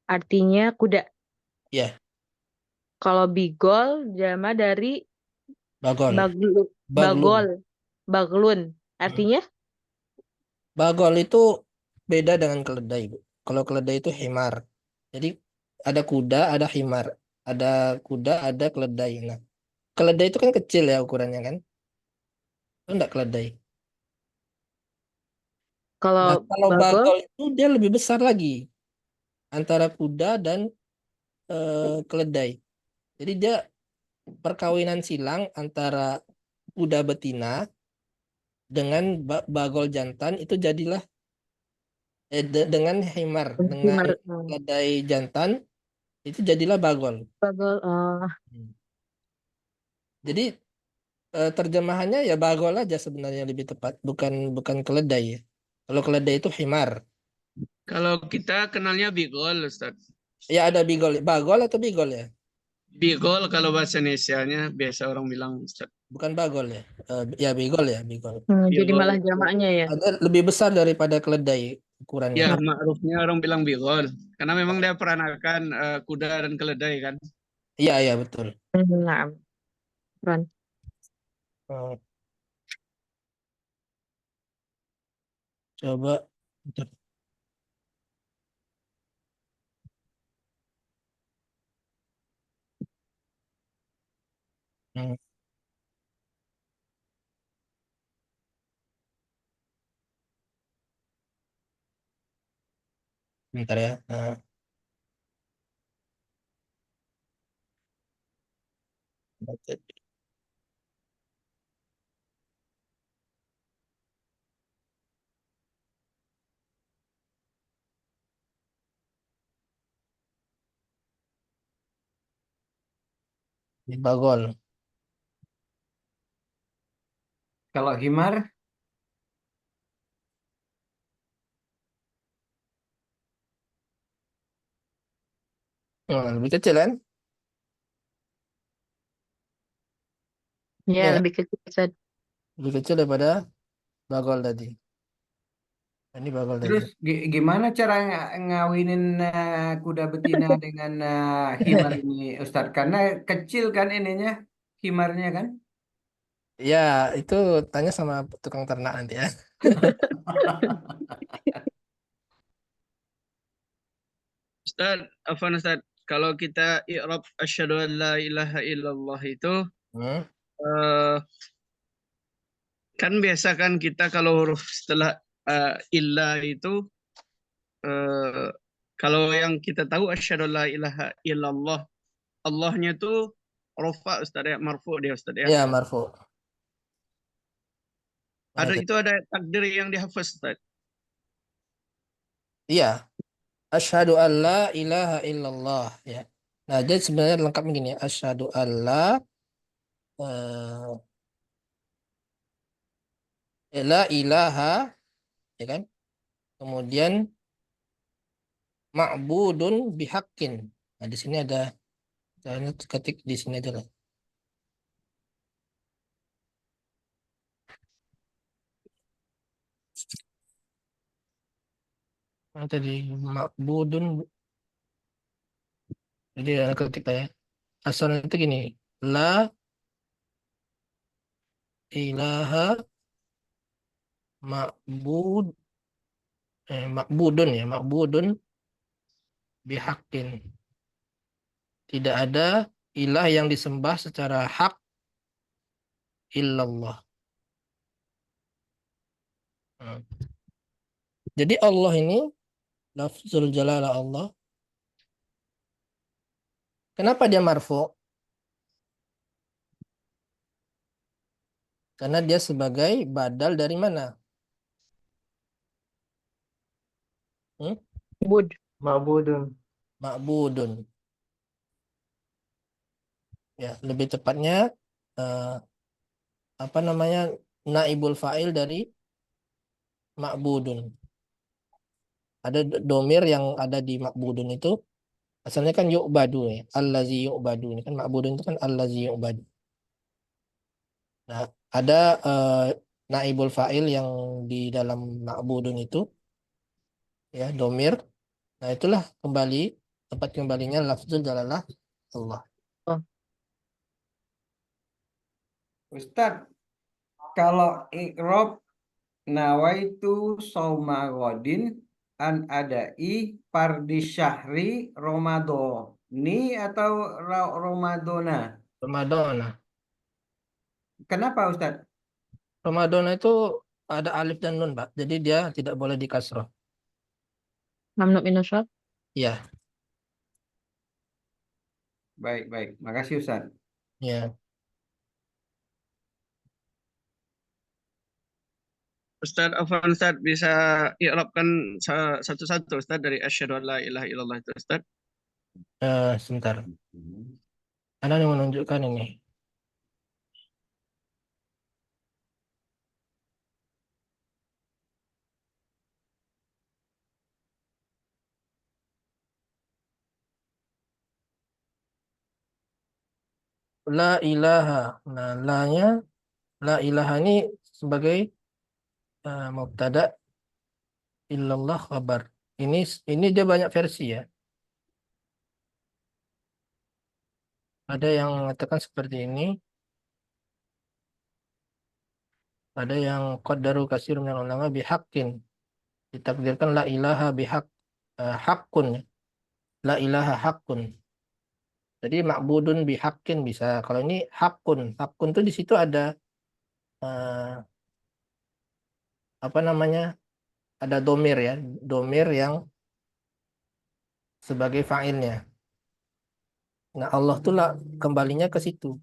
artinya kuda. ya, Kalau bigol jama dari bagol, baglu, baglun. bagol, baglun. Artinya Bagol itu beda dengan keledai, Bu. Kalau keledai itu himar. Jadi ada kuda, ada himar. Ada kuda, ada keledai. Nah, keledai itu kan kecil ya ukurannya kan? Itu enggak keledai. kalau Nah, kalau bagol bagol itu dia lebih besar lagi antara kuda dan keledai. Jadi dia perkawinan silang antara kuda betina dengan bagol jantan itu jadilah dengan himar, dengan himar, keledai jantan itu jadilah bagol. bagol. Jadi terjemahannya ya bagol aja sebenarnya lebih tepat, bukan bukan keledai ya. Kalau keledai itu himar. Kalau kita kenalnya bigol, Ustaz. Ya ada bigol, bagol atau bigol ya? Bigol kalau bahasa Indonesianya biasa orang bilang, Ustaz. Bukan bagol ya. Ya bigol ya, bigol. Jadi Bigol malah itu. jamaknya ya. Ada lebih besar daripada keledai ukurannya. Ya, ma'rufnya orang bilang bigol. Karena memang dia peranakan kuda dan keledai kan. Iya, iya betul. Nah, Ron. Eh, Coba bentar. Hmm, bentar ya. Bagol. Kalau himar, Lebih kecil kan? Ya, Ya, lebih kecil Ustaz. lebih kecil daripada bagol tadi. Ini bagol tadi. Terus gimana cara ngawinin kuda betina dengan himar ini, Ustadz? Karena kecil kan ininya, himarnya kan? Ya, itu tanya sama tukang ternak nanti ya. Ustaz, Afwan Ustaz, kalau kita i'rab asyhadu an la ilaha illallah itu Hmm. eh, kan biasa kan kita kalau huruf setelah illa itu eh, kalau yang kita tahu asyhadu an la ilaha illallah, Allahnya tuh rofa Ustaz ya, marfu dia Ustaz ya. Ya, marfu. Ya, Ada itu ada takdir yang dihafaz Ustaz. iya. Asyhadu an la ilaha illallah ya. Nah, jadi sebenarnya lengkapnya gini, asyhadu an la la ilaha ya kan? Kemudian ma'budun bihaqqin. Nah, di sini ada caranya ketik di sini aja lah. Nah, tadi ma'budun jadi ketik lah ya. Asalnya itu gini, la ilaha ma'bud ma'budun ya, ma'budun bihaqqin. Tidak ada ilah yang disembah secara hak illallah. Hmm. Jadi Allah ini lafzul jalalah Allah. Kenapa dia marfu? Karena dia sebagai badal dari mana? Bud. Ma'budun. Ma'budun. Ya, lebih tepatnya eh, apa namanya? Naibul fa'il dari ma'budun. Ada domir yang ada di ma'budun itu asalnya kan yu'badu ya. Allazi yu'badu. Ini kan ma'budun itu kan allazi yu'badu. Nah, ada naibul fa'il yang di dalam ma'budun itu ya domir. Nah, itulah kembali tempat kembalinya lafzul jalalah Allah. Oh, Ustadz, kalau ikrob nawaitu sauma godin an adai pardi syahri Ramadhani atau Ramadona? Ramadan. Kenapa Ustadz? Ramadan itu ada alif dan nun, Pak. Jadi dia tidak boleh dikasroh. mamnu minus syarf. Ya, Baik, baik. Makasih Ustadz. ya. Ustaz Afwan Ustaz bisa i'rabkan satu-satu Ustaz dari asyhadu an la ilaha illallah itu Ustaz. Sebentar. Anda yang menunjukkan ini. La ilaha. Nah, la ilaha ini sebagai mubtada illallah khabar. Ini dia banyak versi ya. Ada yang mengatakan seperti ini. Ada yang qaddaru kasir minal ulama bihaqqin. Ditakdirkan la ilaha bihaq haqqun. La ilaha haqqun. Jadi ma'budun bihaqqin bisa. Kalau ini haqqun. Haqqun tuh di situ ada apa namanya? Ada domir ya. Domir yang sebagai fa'ilnya. Nah, Allah tuh lah kembalinya ke situ.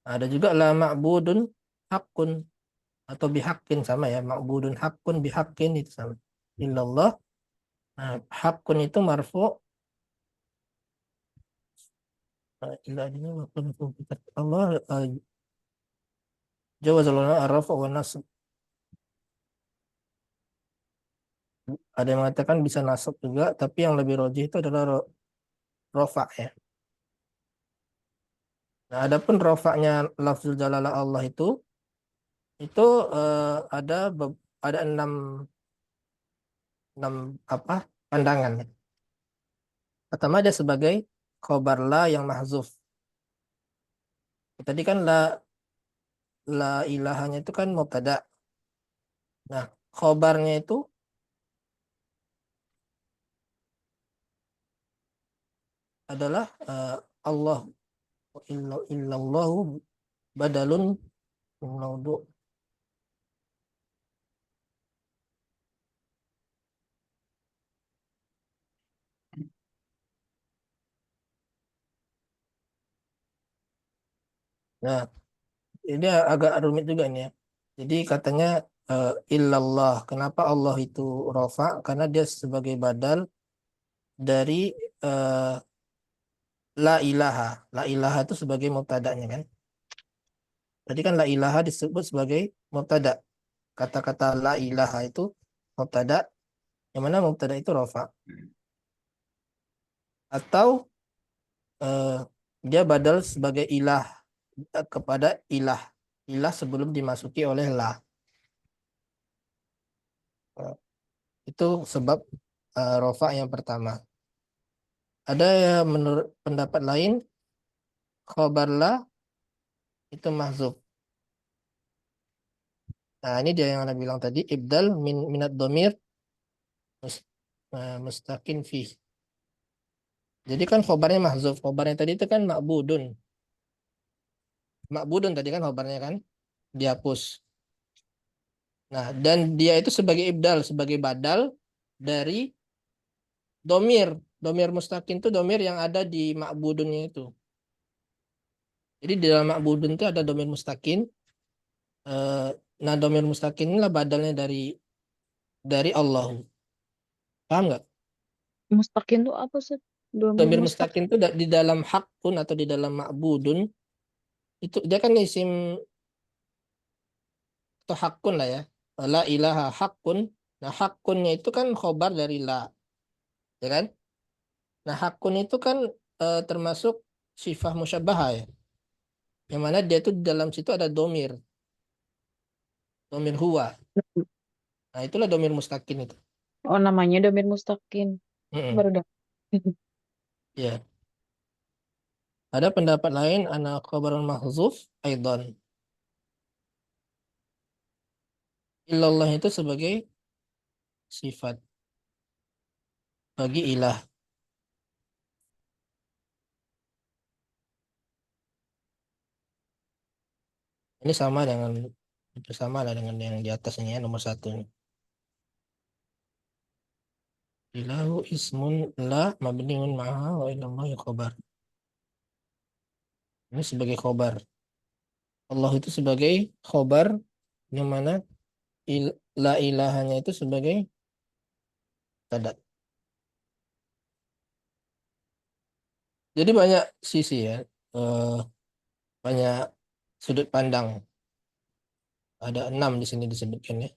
Ada juga la ma'budun haqqun atau bihaqqin sama ya. Ma'budun haqqun bihaqqin itu sama. Illallah. Nah, haqqun itu marfu. Allah jawazaluna arrafa wa nasb. Ada yang mengatakan bisa nasab juga, tapi yang lebih rajih itu adalah rofa ya. Nah, adapun rofaknya lafzul jalalah Allah itu ada enam apa pandangan. Pertama dia sebagai khobar la yang mahzuf. Tadi kan la ilahanya itu kan mubtada. Nah, khobarnya itu adalah Allah illallahu badalun min maudu. Nah, ini agak rumit juga ini ya. Jadi katanya illallah. Kenapa Allah itu rofa? Karena dia sebagai badal dari la ilaha. La ilaha itu sebagai mubtada'nya kan. Tadi kan la ilaha disebut sebagai mubtada. Kata-kata la ilaha itu mubtada, yang mana mubtada itu rofa. Atau dia badal sebagai ilah kepada ilah. Ilah sebelum dimasuki oleh la. Itu sebab rofa yang pertama. Ada yang menurut pendapat lain khobar la itu mahzuf. Nah, ini dia yang Anda bilang tadi ibdal minat domir mustaqin fi. Jadi kan khobarnya mahzuf. Khobarnya tadi itu kan ma'budun. Ma'budun tadi kan khobarnya kan dihapus. Nah, dan dia itu sebagai ibdal, sebagai badal dari domir. Domir mustaqin itu domir yang ada di ma'budunnya itu. Jadi di dalam ma'budun itu ada domir mustaqin. Nah, domir mustaqin inilah badalnya dari Allah. Paham nggak? Mustaqim tuh apa sih? Domir Mustaqim. mustaqin itu di dalam hakun atau di dalam ma'budun itu dia kan isim atau hakun lah ya. La ilaha hakun. Nah, hakunnya itu kan khobar dari la, ya kan? Nah, hakun itu kan termasuk sifat musyabbahah ya. Yang mana dia tuh di dalam situ ada domir huwa. Nah, itulah domir mustaqin itu. Oh, namanya domir mustaqim. Baru dah. Ya. Ada pendapat lain ana khabarun mahzuf aidan. Illallah itu sebagai sifat bagi ilah. Ini bersama lah dengan yang di atasnya ya, nomor 1 ini. Ilahu ismun la mabniun maha wa ilallahi khobar. Ini sebagai khobar. Allah itu sebagai khobar, yang mana la ilahanya itu sebagai tadat. Jadi banyak sisi ya, banyak sudut pandang. Ada 6 di sini disebutkan ya.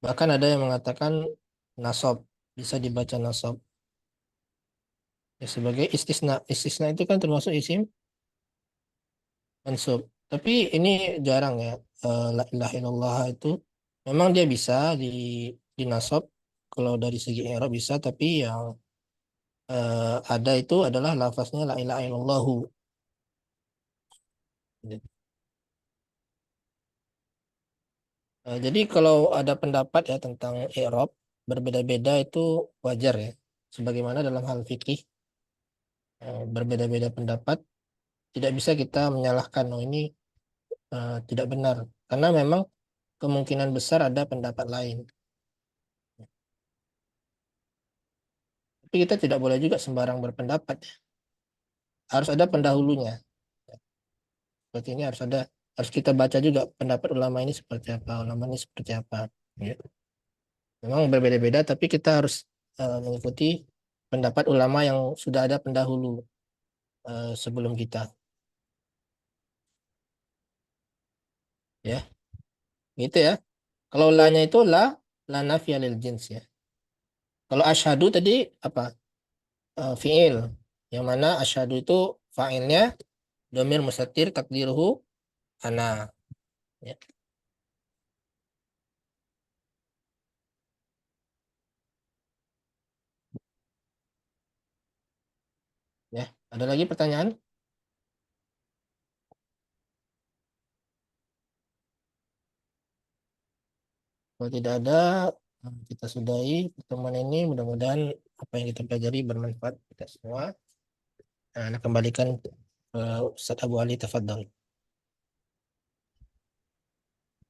Bahkan ada yang mengatakan nasab, bisa dibaca nasab. Ya, sebagai istisna. Istisna itu kan termasuk isim mansub. Tapi ini jarang ya. La ilaha illallah itu memang dia bisa dinasab kalau dari segi i'rab bisa, tapi yang ada itu adalah lafaznya la ilaha illallahu. Jadi kalau ada pendapat ya tentang i'rab berbeda-beda itu wajar ya. Sebagaimana dalam hal fikih berbeda-beda pendapat, tidak bisa kita menyalahkan oh ini tidak benar karena memang kemungkinan besar ada pendapat lain. Tapi kita tidak boleh juga sembarang berpendapat. Harus ada pendahulunya. Seperti ini harus kita baca juga pendapat ulama ini seperti apa, ulama ini seperti apa. Ya. Memang berbeda-beda, tapi kita harus mengikuti pendapat ulama yang sudah ada pendahulu sebelum kita. Ya, gitu ya. Kalau la-nya itu la nafiyah lil jins ya. Kalau asyhadu tadi apa? Fiil. Yang mana asyhadu itu fa'ilnya dhamir mustatir takdiruhu ana. Ya. Ya, ada lagi pertanyaan? Kalau tidak ada, kita sudahi pertemuan ini. Mudah-mudahan apa yang kita pelajari bermanfaat kita semua. Nah, kembalikan ke Ustaz Abu Ali, tafadhal.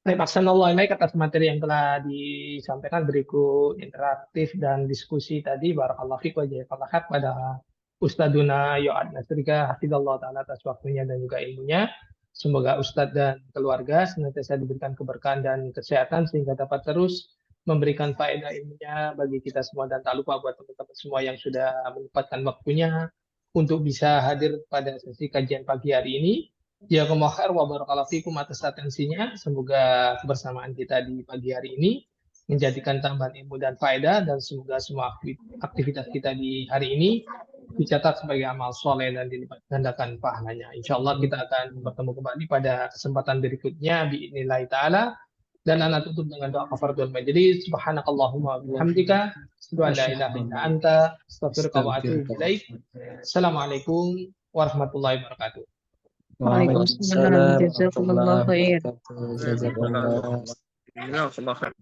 Baik, Ahsanallahu ilaik atas materi yang telah disampaikan, berikut interaktif dan diskusi tadi. Barakallahu fiik wa jazakallahu khair pada Ustadzuna Yoad Nasrika, hafizallahu taala atas waktunya dan juga ilmunya. Semoga Ustadz dan keluarga senantiasa diberikan keberkahan dan kesehatan sehingga dapat terus memberikan faedah ilmunya bagi kita semua, dan tak lupa buat teman-teman semua yang sudah menyempatkan waktunya untuk bisa hadir pada sesi kajian pagi hari ini. Jazakumullah khair wa barakallahu fikum atas atensinya. Semoga kebersamaan kita di pagi hari ini menjadikan tambahan ilmu dan faedah, dan semoga semua aktivitas kita di hari ini dicatat sebagai amal soleh dan dilipat gandakan pahalanya. Insya Allah kita akan bertemu kembali pada kesempatan berikutnya biidznillah ta'ala. Dan anak tutup dengan doa kafaratul majelis. Subhanakallahumma wa bihamdika asyhadu an la ilaha illa anta astaghfiruka wa atubu ilaik. Assalamualaikum warahmatullahi wabarakatuh. Waalaikumsalam. Jazakumullah khair. Jazakumullah. Jazakallah khair.